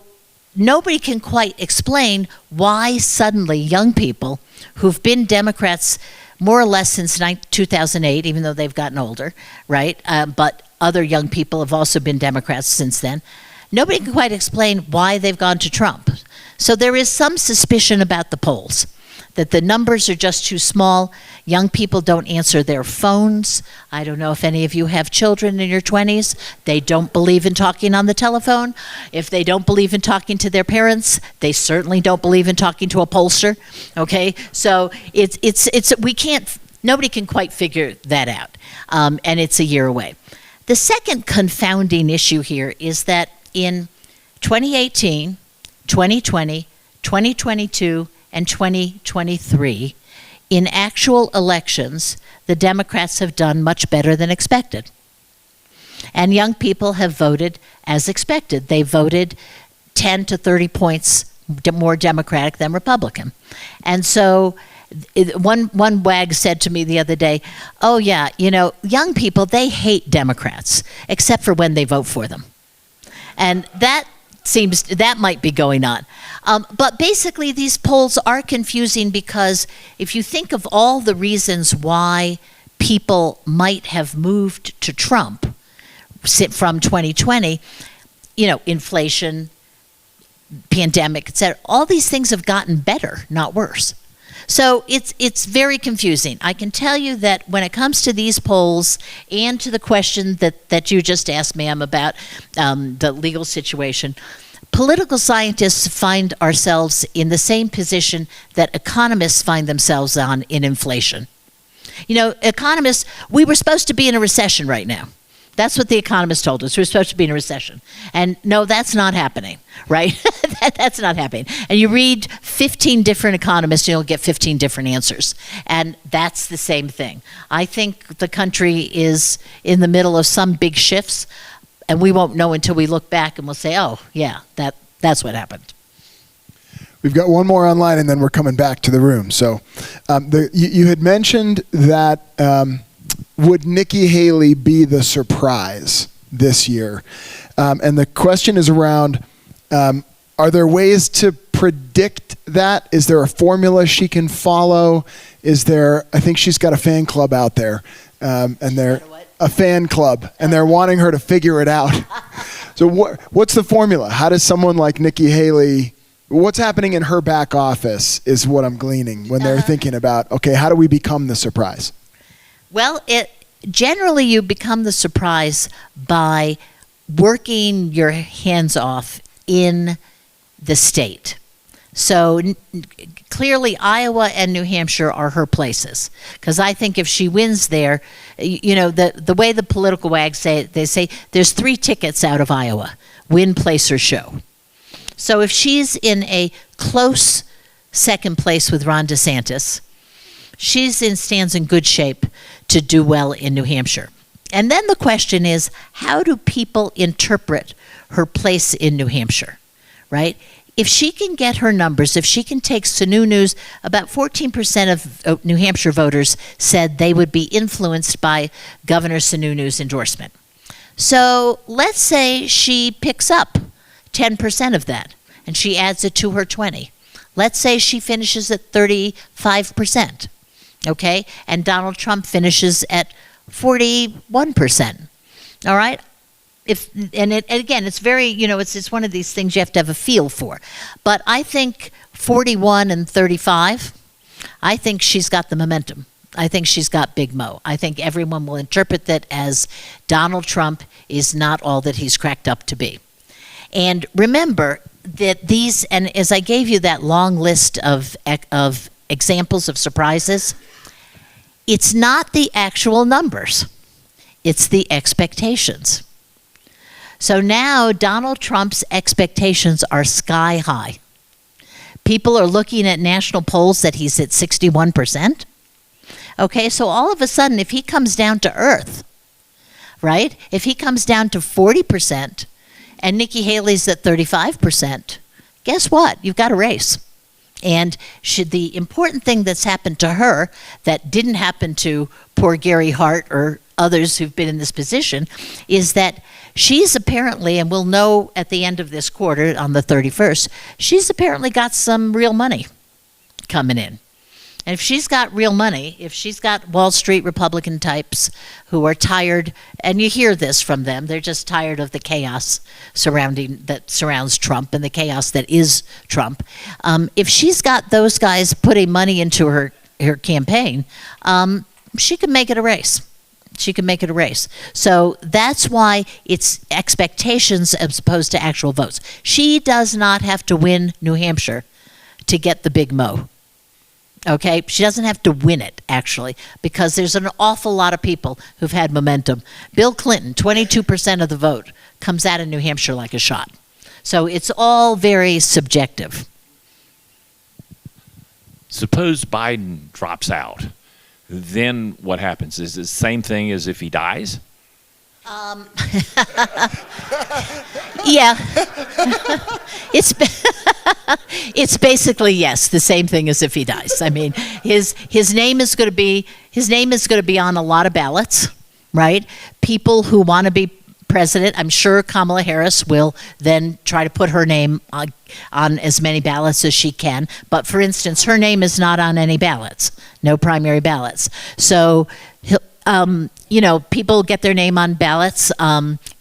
nobody can quite explain why suddenly young people who've been Democrats more or less since 2008, even though they've gotten older, right? But other young people have also been Democrats since then. Nobody can quite explain why they've gone to Trump. So there is some suspicion about the polls, that the numbers are just too small. Young people don't answer their phones. I don't know if any of you have children in your 20s. They don't believe in talking on the telephone. If they don't believe in talking to their parents, they certainly don't believe in talking to a pollster. Okay, so nobody can quite figure that out, and it's a year away. The second confounding issue here is that in 2018, 2020, 2022, and 2023, in actual elections, the Democrats have done much better than expected. And young people have voted as expected. They voted 10 to 30 points more Democratic than Republican. And so one wag said to me the other day, oh yeah, young people, they hate Democrats, except for when they vote for them. And that might be going on. But basically, these polls are confusing because if you think of all the reasons why people might have moved to Trump from 2020, inflation, pandemic, etc., all these things have gotten better, not worse. So it's very confusing. I can tell you that when it comes to these polls and to the question that you just asked, ma'am, about the legal situation, political scientists find ourselves in the same position that economists find themselves on in inflation. Economists, we were supposed to be in a recession right now. That's what the economists told us. We're supposed to be in a recession. And no, that's not happening, right? That's not happening. And you read 15 different economists, and you'll get 15 different answers. And that's the same thing. I think the country is in the middle of some big shifts, and we won't know until we look back and we'll say, oh, yeah, that's what happened. We've got one more online, and then we're coming back to the room. So you had mentioned that would Nikki Haley be the surprise this year? And the question is around, are there ways to predict that? Is there a formula she can follow? I think she's got a fan club out there, and they're a fan club, and they're wanting her to figure it out. So what's the formula? How does someone like Nikki Haley, what's happening in her back office is what I'm gleaning when they're thinking about, okay, how do we become the surprise? Well, generally you become the surprise by working your hands off in the state. So clearly Iowa and New Hampshire are her places, because I think if she wins there, the way the political wags say it, they say there's 3 tickets out of Iowa: win, place, or show. So if she's in a close second place with Ron DeSantis, she stands in good shape to do well in New Hampshire. And then the question is, how do people interpret her place in New Hampshire, right? If she can get her numbers, if she can take Sununu's, about 14% of New Hampshire voters said they would be influenced by Governor Sununu's endorsement. So let's say she picks up 10% of that, and she adds it to her 20. Let's say she finishes at 35%. Okay, and Donald Trump finishes at 41%. All right, again, it's very, it's one of these things you have to have a feel for. But I think 41 and 35, I think she's got the momentum. I think she's got Big Mo. I think everyone will interpret that as Donald Trump is not all that he's cracked up to be. And remember that and as I gave you that long list of examples of surprises, it's not the actual numbers, it's the expectations. So now Donald Trump's expectations are sky high. People are looking at national polls that he's at 61%. Okay, so all of a sudden, if he comes down to earth, right? If he comes down to 40% and Nikki Haley's at 35%, guess what? You've got a race. And the important thing that's happened to her that didn't happen to poor Gary Hart or others who've been in this position is that she's apparently, and we'll know at the end of this quarter on the 31st, she's apparently got some real money coming in. And if she's got real money, if she's got Wall Street Republican types who are tired, and you hear this from them, they're just tired of the chaos that surrounds Trump and the chaos that is Trump. If she's got those guys putting money into her campaign, she can make it a race. She can make it a race. So that's why it's expectations as opposed to actual votes. She does not have to win New Hampshire to get the Big Mo. Okay, she doesn't have to win it, actually, because there's an awful lot of people who've had momentum. Bill Clinton, 22% of the vote, comes out of New Hampshire like a shot. So it's all very subjective. Suppose Biden drops out, then what happens? Is it the same thing as if he dies? Yeah. It's basically, yes, the same thing as if he dies. I mean, his name is going to be on a lot of ballots, right? People who want to be president, I'm sure Kamala Harris will then try to put her name on as many ballots as she can. But for instance, her name is not on any ballots, no primary ballots. So, people get their name on ballots.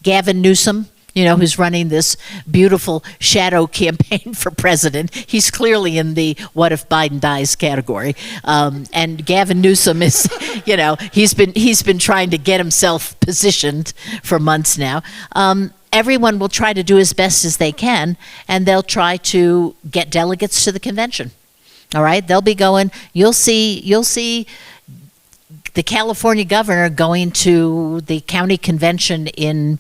Gavin Newsom, who's running this beautiful shadow campaign for president. He's clearly in the "what if Biden dies" category. And Gavin Newsom is, he's been trying to get himself positioned for months now. Everyone will try to do as best as they can, and they'll try to get delegates to the convention. All right, they'll be going. You'll see the California governor going to the county convention in,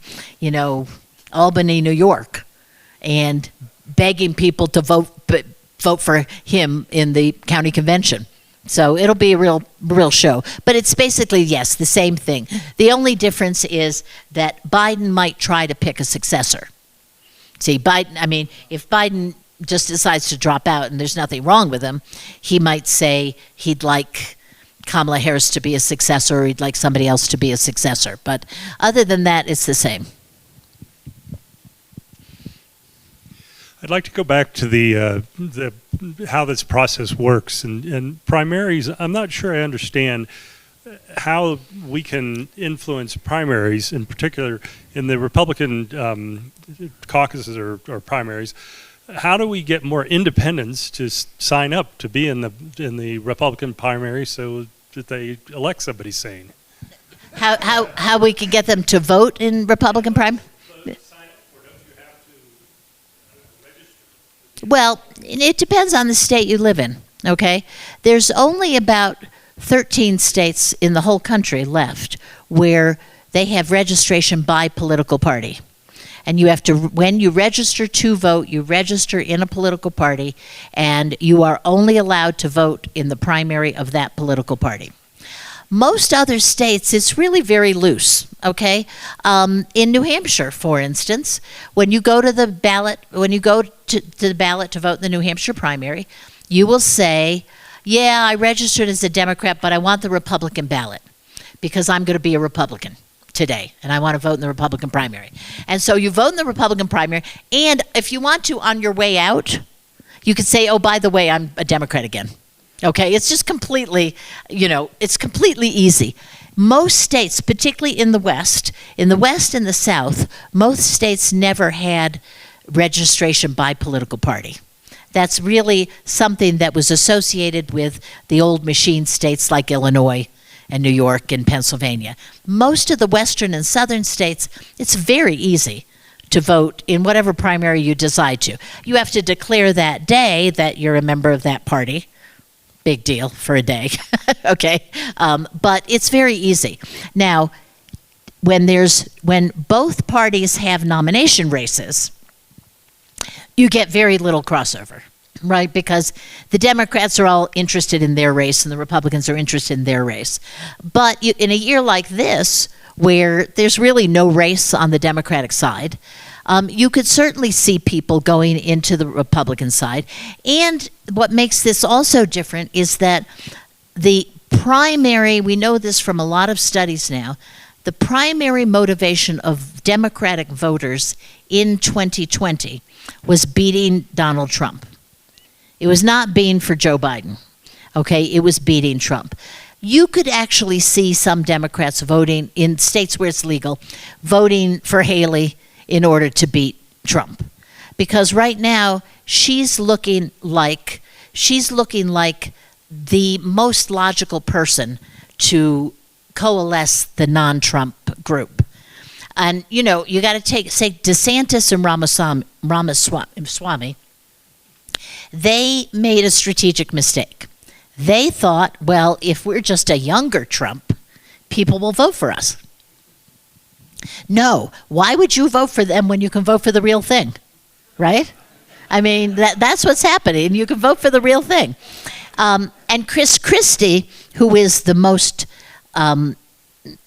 Albany, New York, and begging people to vote for him in the county convention. So it'll be a real show. But it's basically, yes, the same thing. The only difference is that Biden might try to pick a successor. See, if Biden just decides to drop out and there's nothing wrong with him, he might say he'd like Kamala Harris to be a successor, or he'd like somebody else to be a successor. But other than that, it's the same. I'd like to go back to the how this process works and primaries. I'm not sure I understand how we can influence primaries, in particular in the Republican caucuses or primaries. How do we get more independents to sign up to be in the Republican primary so that they elect somebody sane? How we could get them to vote in Republican primary? Well, it depends on the state you live in, okay? There's only about 13 states in the whole country left where they have registration by political party. And you have to, when you register to vote, you register in a political party, and you are only allowed to vote in the primary of that political party. Most other states, it's really very loose, okay? In New Hampshire, for instance, when you go to the ballot, to vote in the New Hampshire primary, you will say, yeah, I registered as a Democrat, but I want the Republican ballot because I'm going to be a Republican today, and I want to vote in the Republican primary. And so you vote in the Republican primary, and if you want to, on your way out, you could say, oh, by the way, I'm a Democrat again. Okay, it's just completely, it's completely easy. Most states, particularly in the West and the South, most states never had registration by political party. That's really something that was associated with the old machine states like Illinois and New York and Pennsylvania. Most of the Western and Southern states, it's very easy to vote in whatever primary you decide to. You have to declare that day that you're a member of that party. Big deal for a day, okay? But it's very easy. Now, when both parties have nomination races, you get very little crossover, right? Because the Democrats are all interested in their race and the Republicans are interested in their race. But in a year like this, where there's really no race on the Democratic side, you could certainly see people going into the Republican side. And what makes this also different is that the primary, we know this from a lot of studies now, the primary motivation of Democratic voters in 2020 was beating Donald Trump. It was not being for Joe Biden, okay? It was beating Trump. You could actually see some Democrats voting in states where it's legal, voting for Haley in order to beat Trump. Because right now, she's looking like the most logical person to coalesce the non-Trump group. And, you got to say DeSantis and Ramaswamy, they made a strategic mistake. They thought, well, if we're just a younger Trump, people will vote for us. No, why would you vote for them when you can vote for the real thing, right? I mean, that's what's happening. You can vote for the real thing. And Chris Christie, who is the most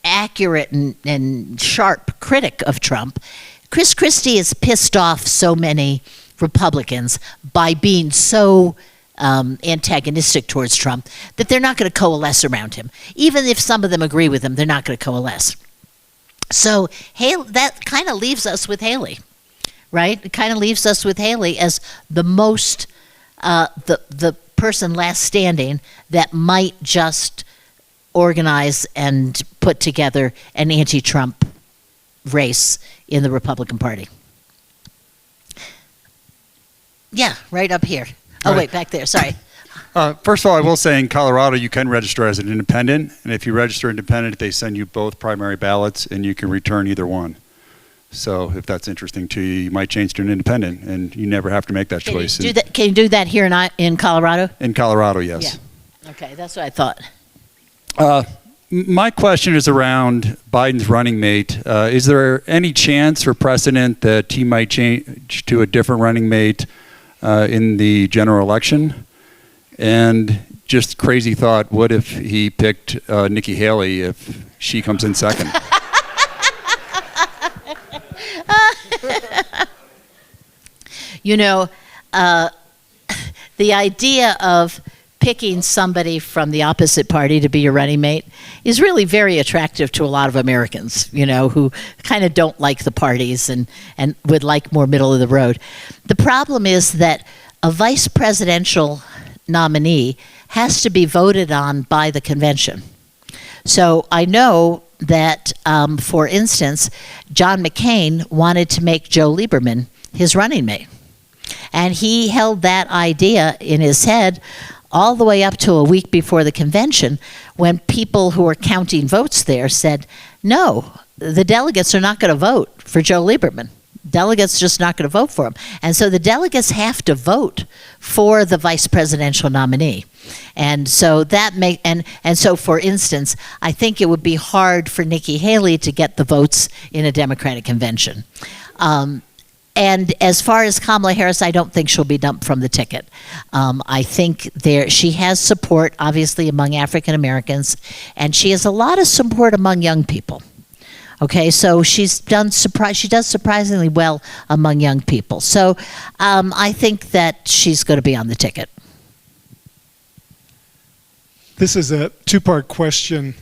accurate and sharp critic of Trump, Chris Christie has pissed off so many Republicans by being so antagonistic towards Trump that they're not going to coalesce around him. Even if some of them agree with him, they're not going to coalesce. So that kind of leaves us with Haley, right? It kind of leaves us with Haley as the most, the person last standing that might just organize and put together an anti-Trump race in the Republican Party. Yeah, right up here. Oh, Right. wait, back there, sorry. First of all, I will say in Colorado you can register as an independent, and if you register independent, they send you both primary ballots, and you can return either one. So if that's interesting to you, you might change to an independent, and you never have to make that choice. Can you do that here in Colorado? In Colorado, yes. Yeah. Okay, that's what I thought. My question is around Biden's running mate. Is there any chance for precedent that he might change to a different running mate in the general election? And just crazy thought, what if he picked Nikki Haley if she comes in second? You know, the idea of picking somebody from the opposite party to be your running mate is really very attractive to a lot of Americans, you know, who kind of don't like the parties and would like more middle of the road. The problem is that a vice presidential nominee has to be voted on by the convention. So I know that, for instance, John McCain wanted to make Joe Lieberman his running mate. And he held that idea in his head all the way up to a week before the convention, when people who were counting votes there said, no, the delegates are not going to vote for Joe Lieberman. Delegates just not going to vote for him. And so the delegates have to vote for the vice presidential nominee. And so so for instance, I think it would be hard for Nikki Haley to get the votes in a Democratic convention. And as far as Kamala Harris, I don't think she'll be dumped from the ticket. I think she has support, obviously, among African Americans, and she has a lot of support among young people. Okay, so she does surprisingly well among young people. So I think that she's going to be on the ticket. This is a two-part question,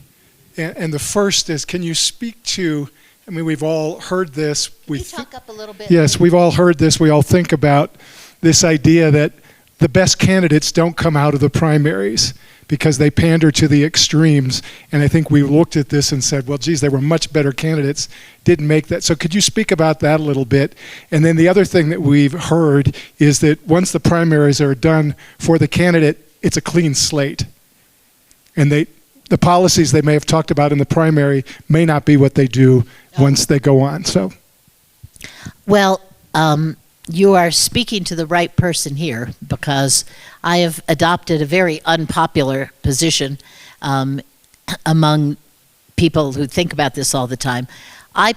and the first is, can you speak to, I mean, we've all heard this. Can you talk up a little bit? Yes, we've all heard this. We all think about this idea that the best candidates don't come out of the primaries because they pander to the extremes. And I think we looked at this and said, well, geez, there were much better candidates, didn't make that. So could you speak about that a little bit? And then the other thing that we've heard is that once the primaries are done for the candidate, it's a clean slate. And the policies they may have talked about in the primary may not be what they do once they go on. So, well, you are speaking to the right person here, because I have adopted a very unpopular position among people who think about this all the time. I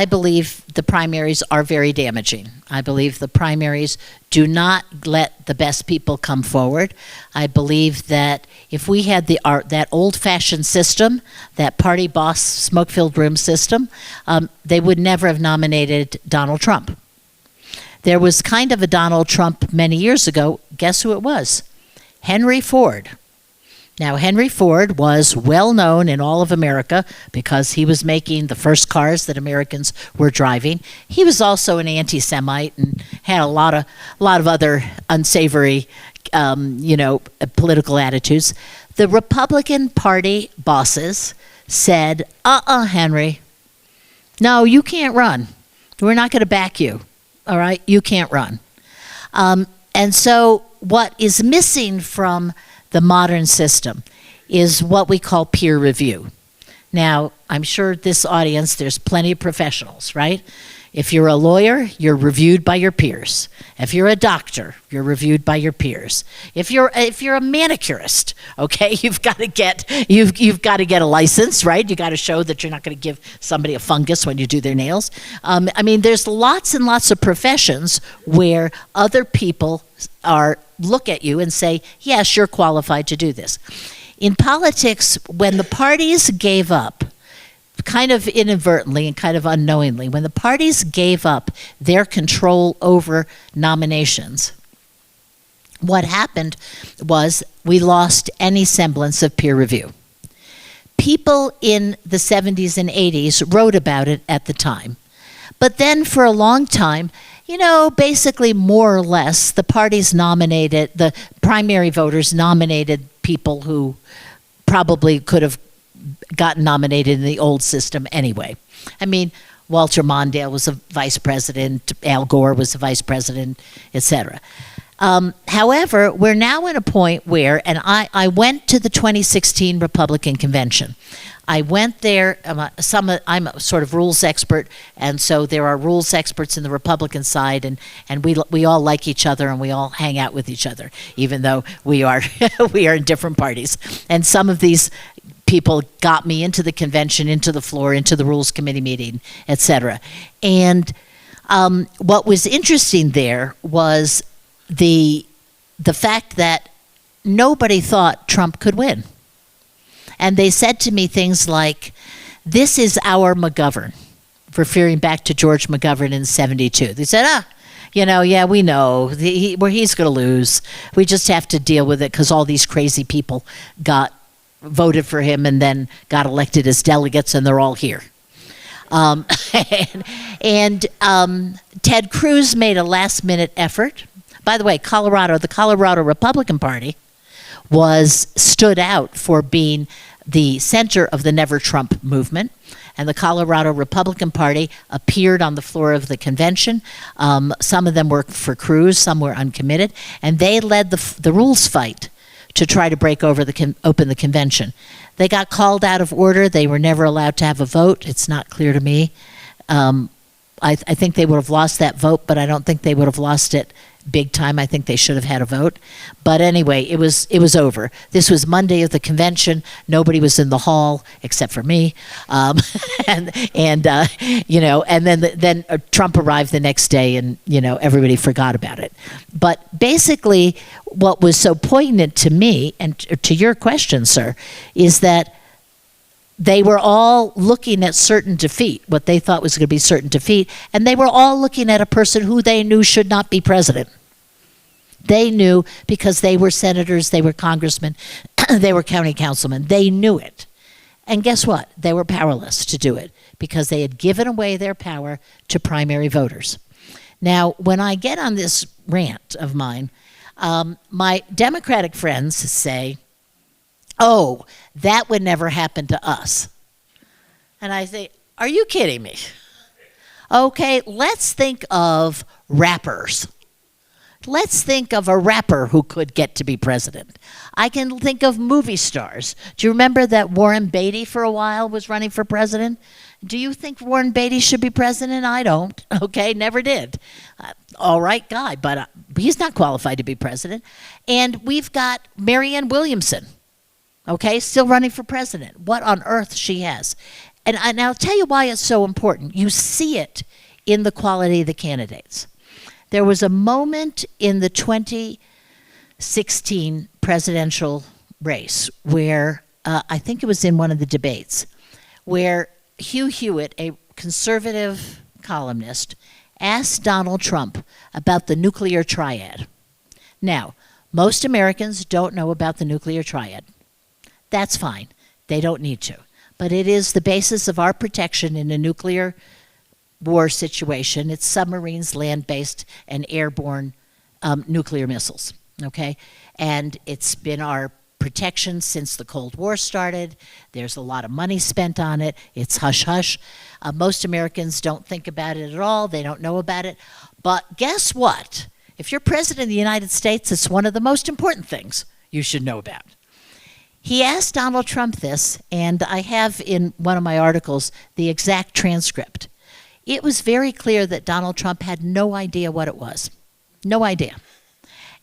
believe the primaries are very damaging. I believe the primaries do not let the best people come forward. I believe that if we had that old-fashioned system, that party boss smoke-filled room system, they would never have nominated Donald Trump. There was kind of a Donald Trump many years ago. Guess who it was? Henry Ford. Now, Henry Ford was well known in all of America because he was making the first cars that Americans were driving. He was also an anti-Semite and had a lot of other unsavory, political attitudes. The Republican Party bosses said, Henry, no, you can't run. We're not going to back you. All right, you can't run. And so what is missing from the modern system is what we call peer review. Now, I'm sure this audience, there's plenty of professionals, right? If you're a lawyer, you're reviewed by your peers. If you're a doctor, you're reviewed by your peers. If you're a manicurist, okay, you've got to get a license, right? You got to show that you're not going to give somebody a fungus when you do their nails. I mean, there's lots and lots of professions where other people look at you and say, yes, you're qualified to do this. In politics, when the parties gave up, kind of inadvertently and kind of unknowingly, when the parties gave up their control over nominations, what happened was we lost any semblance of peer review. People in the 70s and 80s wrote about it at the time. But then for a long time, basically more or less, the parties nominated, the primary voters nominated people who probably could have gotten nominated in the old system anyway. I mean, Walter Mondale was a vice president, Al Gore was a vice president, etc. However, we're now at a point where, and I went to the 2016 Republican Convention. I went there, I'm a sort of rules expert, and so there are rules experts in the Republican side, and we all like each other and we all hang out with each other, even though we are in different parties. And some of these people got me into the convention, into the floor, into the rules committee meeting, etc. And what was interesting there was the fact that nobody thought Trump could win. And they said to me things like, this is our McGovern, referring back to George McGovern in '72. They said, yeah, we know, he's going to lose. We just have to deal with it because all these crazy people voted for him and then got elected as delegates, and they're all here. And Ted Cruz made a last-minute effort. By the way, the Colorado Republican Party stood out for being the center of the Never Trump movement, and the Colorado Republican Party appeared on the floor of the convention. Some of them were for Cruz, some were uncommitted, and they led the rules fight to try to break open the convention. They got called out of order. They were never allowed to have a vote. It's not clear to me. I think they would have lost that vote, but I don't think they would have lost it big time. I think they should have had a vote. But anyway, it was over. This was Monday of the convention. Nobody was in the hall except for me. And then Trump arrived the next day, and everybody forgot about it. But basically, what was so poignant to me, and to your question, sir, is that they were all looking at certain defeat, what they thought was going to be certain defeat, and they were all looking at a person who they knew should not be president. They knew, because they were senators, they were congressmen, they were county councilmen. They knew it. And guess what? They were powerless to do it because they had given away their power to primary voters. Now, when I get on this rant of mine, my Democratic friends say, oh, that would never happen to us. And I say, are you kidding me? Okay, let's think of rappers. Let's think of a rapper who could get to be president. I can think of movie stars. Do you remember that Warren Beatty for a while was running for president? Do you think Warren Beatty should be president? I don't. Okay, never did. All right guy, but he's not qualified to be president. And we've got Marianne Williamson. Okay, still running for president. What on earth she has. And I'll tell you why it's so important. You see it in the quality of the candidates. There was a moment in the 2016 presidential race where, I think it was in one of the debates, where Hugh Hewitt, a conservative columnist, asked Donald Trump about the nuclear triad. Now, most Americans don't know about the nuclear triad. That's fine. They don't need to. But it is the basis of our protection in a nuclear war situation. It's submarines, land-based, and airborne nuclear missiles, okay? And it's been our protection since the Cold War started. There's a lot of money spent on it. It's hush-hush. Most Americans don't think about it at all. They don't know about it. But guess what? If you're president of the United States, it's one of the most important things you should know about. He asked Donald Trump this, and I have in one of my articles the exact transcript. it was very clear that Donald Trump had no idea what it was. No idea.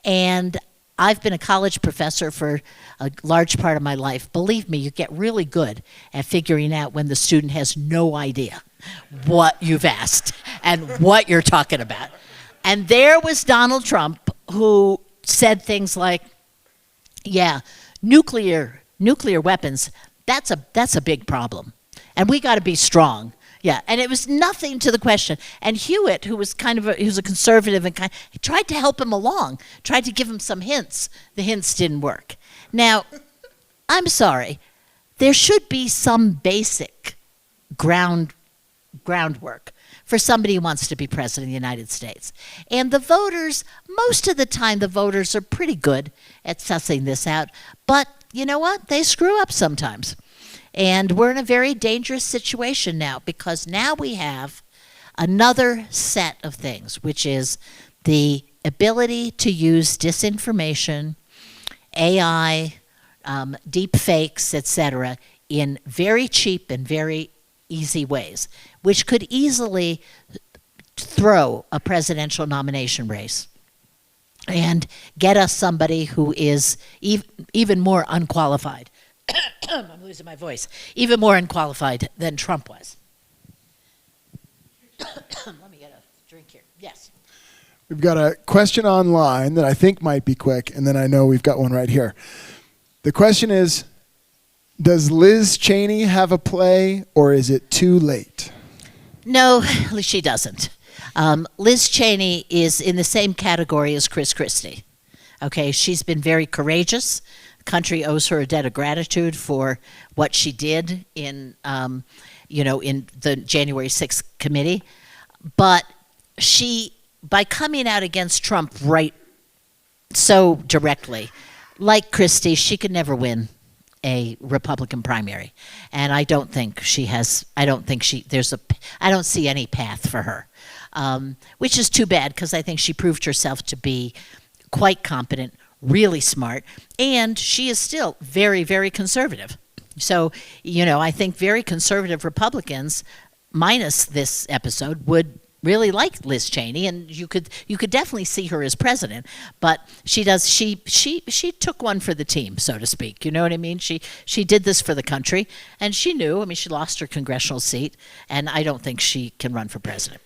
And I've been a college professor for a large part of my life. Believe me, you get really good at figuring out when the student has no idea what you've asked and what you're talking about. And there was Donald Trump, who said things like, yeah, nuclear weapons, that's a big problem. And we got to be strong. Yeah, and it was nothing to the question. And Hewitt, who was he was a conservative and he tried to help him along, tried to give him some hints. The hints didn't work. Now, I'm sorry, there should be some basic groundwork for somebody who wants to be president of the United States. And the voters, most of the time the voters are pretty good at sussing this out. But you know what? They screw up sometimes. And we're in a very dangerous situation now, because now we have another set of things, which is the ability to use disinformation, AI, deep fakes, etc., in very cheap and very easy ways, which could easily throw a presidential nomination race and get us somebody who is even more unqualified. I'm losing my voice. Even more unqualified than Trump was. Let me get a drink here. Yes. We've got a question online that I think might be quick, and then I know we've got one right here. The question is, does Liz Cheney have a play, or is it too late? No, she doesn't. Liz Cheney is in the same category as Chris Christie. Okay, she's been very courageous. The country owes her a debt of gratitude for what she did in the January 6th committee. But she, by coming out against Trump right so directly, like Christie, she could never win a Republican primary. And I don't think she has, I don't see any path for her. Which is too bad, because I think she proved herself to be quite competent, really smart, and she is still very, very conservative. So, I think very conservative Republicans, minus this episode, would really like Liz Cheney, and you could definitely see her as president. But she took one for the team, so to speak. You know what I mean? She did this for the country, and she knew. I mean, she lost her congressional seat, and I don't think she can run for president.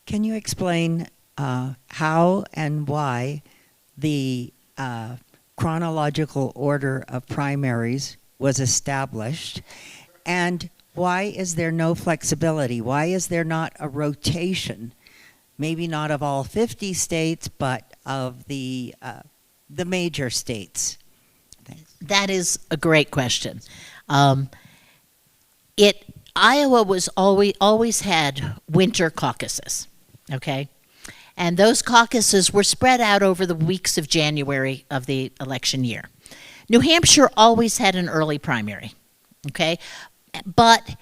Can you explain how and why the chronological order of primaries was established, and why is there no flexibility? Why is there not a rotation, maybe not of all 50 states, but of the major states? Thanks. That is a great question. Iowa was always had winter caucuses, okay? And those caucuses were spread out over the weeks of January of the election year. New Hampshire always had an early primary, okay? But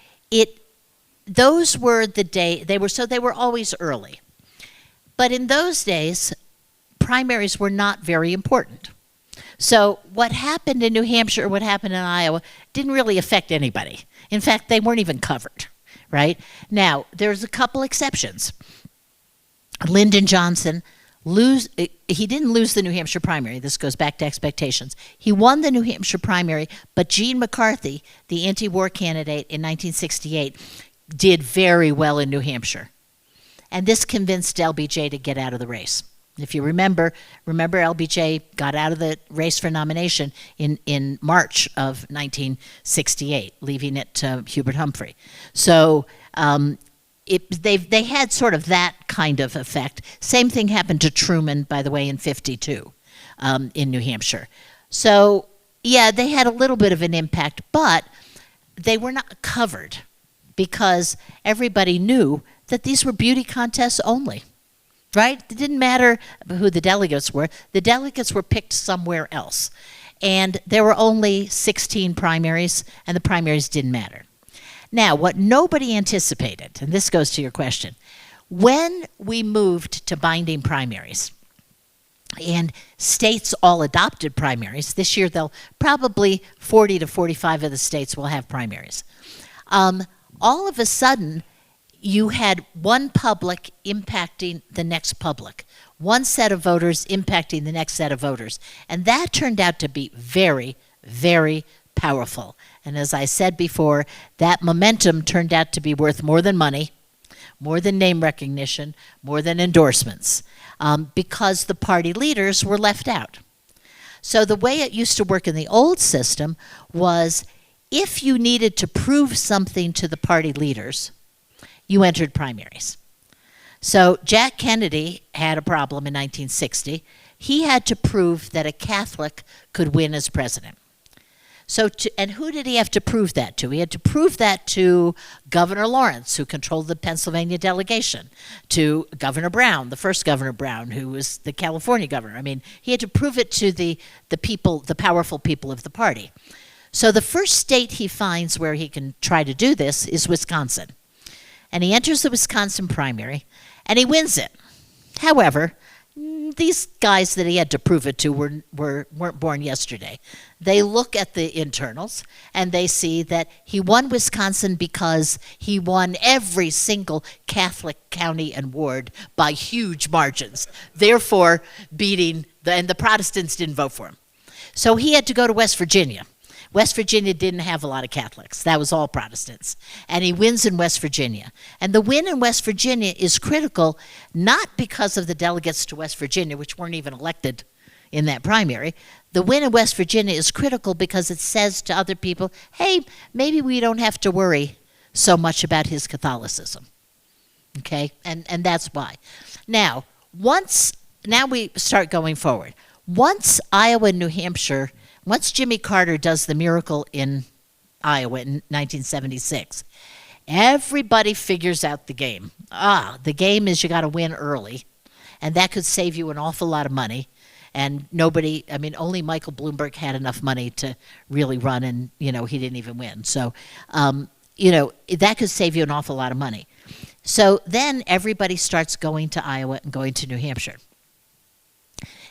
those were they were always early. But in those days, primaries were not very important. So what happened in New Hampshire, what happened in Iowa, didn't really affect anybody. In fact, they weren't even covered, right? Now, there's a couple exceptions. Lyndon Johnson, he didn't lose the New Hampshire primary. This goes back to expectations. He won the New Hampshire primary, but Gene McCarthy, the anti-war candidate in 1968, did very well in New Hampshire. And this convinced LBJ to get out of the race. If you remember LBJ got out of the race for nomination in March of 1968, leaving it to Hubert Humphrey. So they had sort of that kind of effect. Same thing happened to Truman, by the way, in 52 in New Hampshire. So, yeah, they had a little bit of an impact, but they were not covered because everybody knew that these were beauty contests only. Right? It didn't matter who the delegates were. The delegates were picked somewhere else. And there were only 16 primaries, and the primaries didn't matter. Now, what nobody anticipated, and this goes to your question, when we moved to binding primaries, and states all adopted primaries, this year they'll probably 40 to 45 of the states will have primaries. all of a sudden, you had one public impacting the next public, one set of voters impacting the next set of voters. And that turned out to be very, very powerful. And as I said before, that momentum turned out to be worth more than money, more than name recognition, more than endorsements, because the party leaders were left out. So the way it used to work in the old system was if you needed to prove something to the party leaders, you entered primaries. So Jack Kennedy had a problem in 1960. He had to prove that a Catholic could win as president. And who did he have to prove that to? He had to prove that to Governor Lawrence, who controlled the Pennsylvania delegation, to Governor Brown, the first Governor Brown, who was the California governor. I mean, he had to prove it to the people, the powerful people of the party. So the first state he finds where he can try to do this is Wisconsin. And he enters the Wisconsin primary, and he wins it. However, these guys that he had to prove it to weren't born yesterday. They look at the internals, and they see that he won Wisconsin because he won every single Catholic county and ward by huge margins, therefore beating, and the Protestants didn't vote for him. So he had to go to West Virginia. West Virginia didn't have a lot of Catholics. That was all Protestants. And he wins in West Virginia. And the win in West Virginia is critical, not because of the delegates to West Virginia, which weren't even elected in that primary. The win in West Virginia is critical because it says to other people, hey, maybe we don't have to worry so much about his Catholicism. Okay? And that's why. Now we start going forward. Once Iowa and New Hampshire, once Jimmy Carter does the miracle in Iowa in 1976, everybody figures out the game. The game is you got to win early, and that could save you an awful lot of money. And only Michael Bloomberg had enough money to really run, and, he didn't even win. So, that could save you an awful lot of money. So then everybody starts going to Iowa and going to New Hampshire.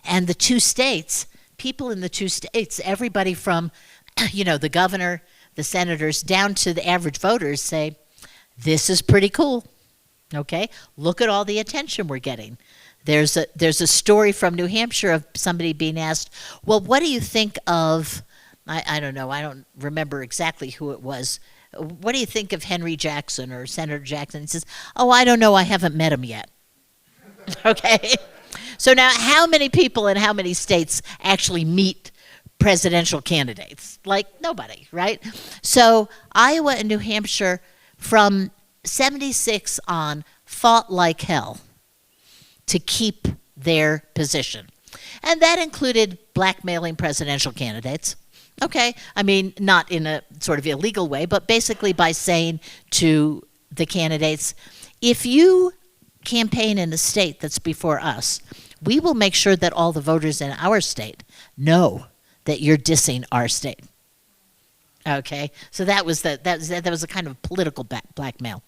And the two states, people in the two states, everybody from, the governor, the senators, down to the average voters say, this is pretty cool, okay? Look at all the attention we're getting. There's a story from New Hampshire of somebody being asked, well, what do you think of, I don't know, I don't remember exactly who it was. What do you think of Henry Jackson or Senator Jackson? He says, oh, I don't know, I haven't met him yet, okay? So now, how many people in how many states actually meet presidential candidates? Like, nobody, right? So Iowa and New Hampshire, from 76 on, fought like hell to keep their position. And that included blackmailing presidential candidates. Okay, not in a sort of illegal way, but basically by saying to the candidates, if you campaign in a state that's before us, we will make sure that all the voters in our state know that you're dissing our state. Okay, so that was a kind of political blackmail.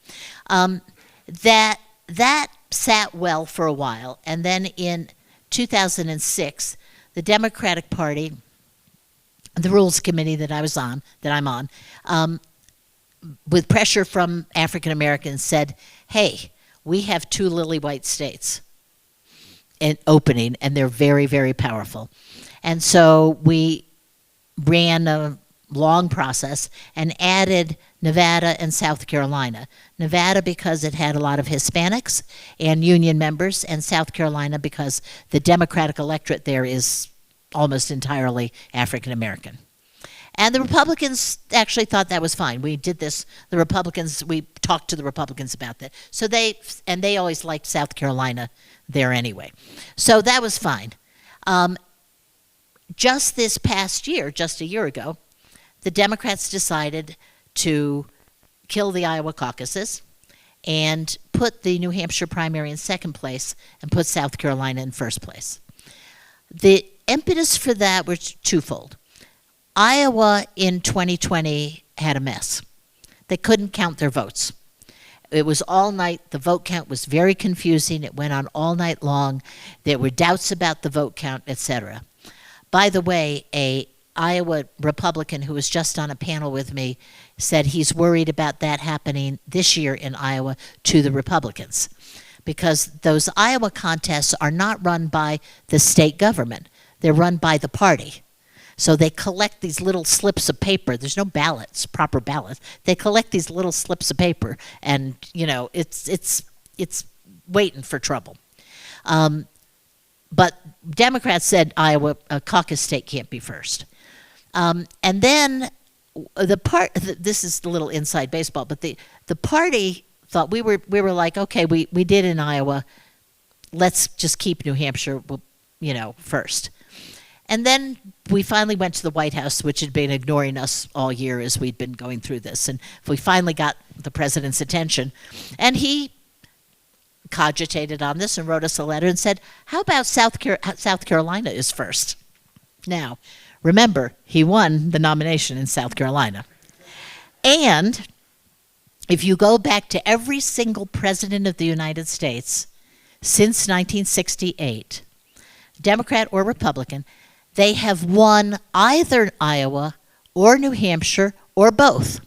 That sat well for a while, and then in 2006, the Democratic Party, the Rules Committee that I'm on, with pressure from African Americans, said, hey, we have two lily white states in opening, and they're very, very powerful. And so we ran a long process and added Nevada and South Carolina. Nevada because it had a lot of Hispanics and union members, and South Carolina because the Democratic electorate there is almost entirely African American. And the Republicans actually thought that was fine. We did this, we talked to the Republicans about that. So they always liked South Carolina there anyway. So that was fine. Just this past year, just a year ago, the Democrats decided to kill the Iowa caucuses and put the New Hampshire primary in second place and put South Carolina in first place. The impetus for that was twofold. Iowa in 2020 had a mess. They couldn't count their votes. It was all night. The vote count was very confusing. It went on all night long. There were doubts about the vote count, etc. By the way, a Iowa Republican who was just on a panel with me said he's worried about that happening this year in Iowa to the Republicans, because those Iowa contests are not run by the state government. They're run by the party. So they collect these little slips of paper. There's no ballots, proper ballots. They collect these little slips of paper, and it's waiting for trouble. But Democrats said Iowa, a caucus state, can't be first. And then this is a little inside baseball, but the party thought we were like, okay, we did in Iowa. Let's just keep New Hampshire, first. And then we finally went to the White House, which had been ignoring us all year as we'd been going through this. And we finally got the president's attention. And he cogitated on this and wrote us a letter and said, how about South Carolina is first? Now, remember, he won the nomination in South Carolina. And if you go back to every single president of the United States since 1968, Democrat or Republican, they have won either Iowa or New Hampshire or both,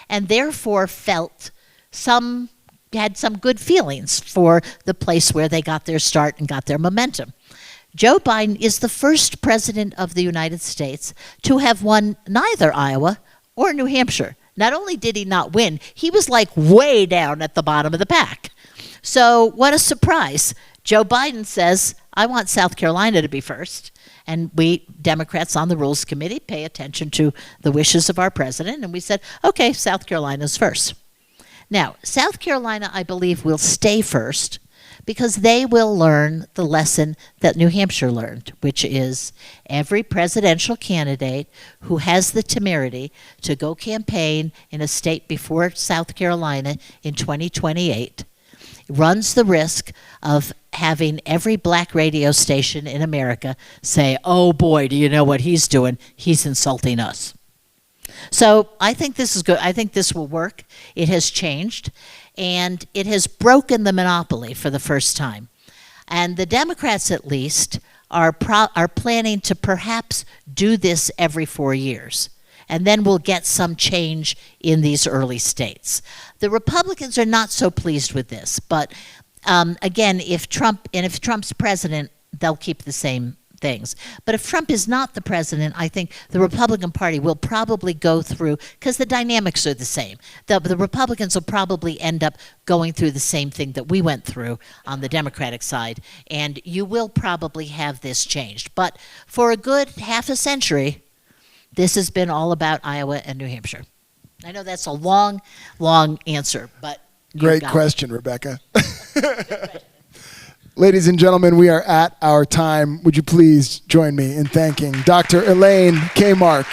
and therefore had some good feelings for the place where they got their start and got their momentum. Joe Biden is the first president of the United States to have won neither Iowa or New Hampshire. Not only did he not win, he was like way down at the bottom of the pack. So what a surprise. Joe Biden says, I want South Carolina to be first. And we, Democrats on the Rules Committee, pay attention to the wishes of our president. And we said, okay, South Carolina's first. Now, South Carolina, I believe, will stay first because they will learn the lesson that New Hampshire learned, which is every presidential candidate who has the temerity to go campaign in a state before South Carolina in 2028 runs the risk of having every black radio station in America say, oh boy, do you know what he's doing? He's insulting us. So I think this is good. I think this will work. It has changed, and it has broken the monopoly for the first time. And the Democrats, at least, are planning to perhaps do this every 4 years. And then we'll get some change in these early states. The Republicans are not so pleased with this, but again, if Trump's president, they'll keep the same things. But if Trump is not the president, I think the Republican Party will probably go through, because the dynamics are the same. The Republicans will probably end up going through the same thing that we went through on the Democratic side, and you will probably have this changed. But for a good half a century, this has been all about Iowa and New Hampshire. I know that's a long, long answer, but great question, Rebecca. Ladies and gentlemen, we are at our time. Would you please join me in thanking Dr. Elaine Kamarck.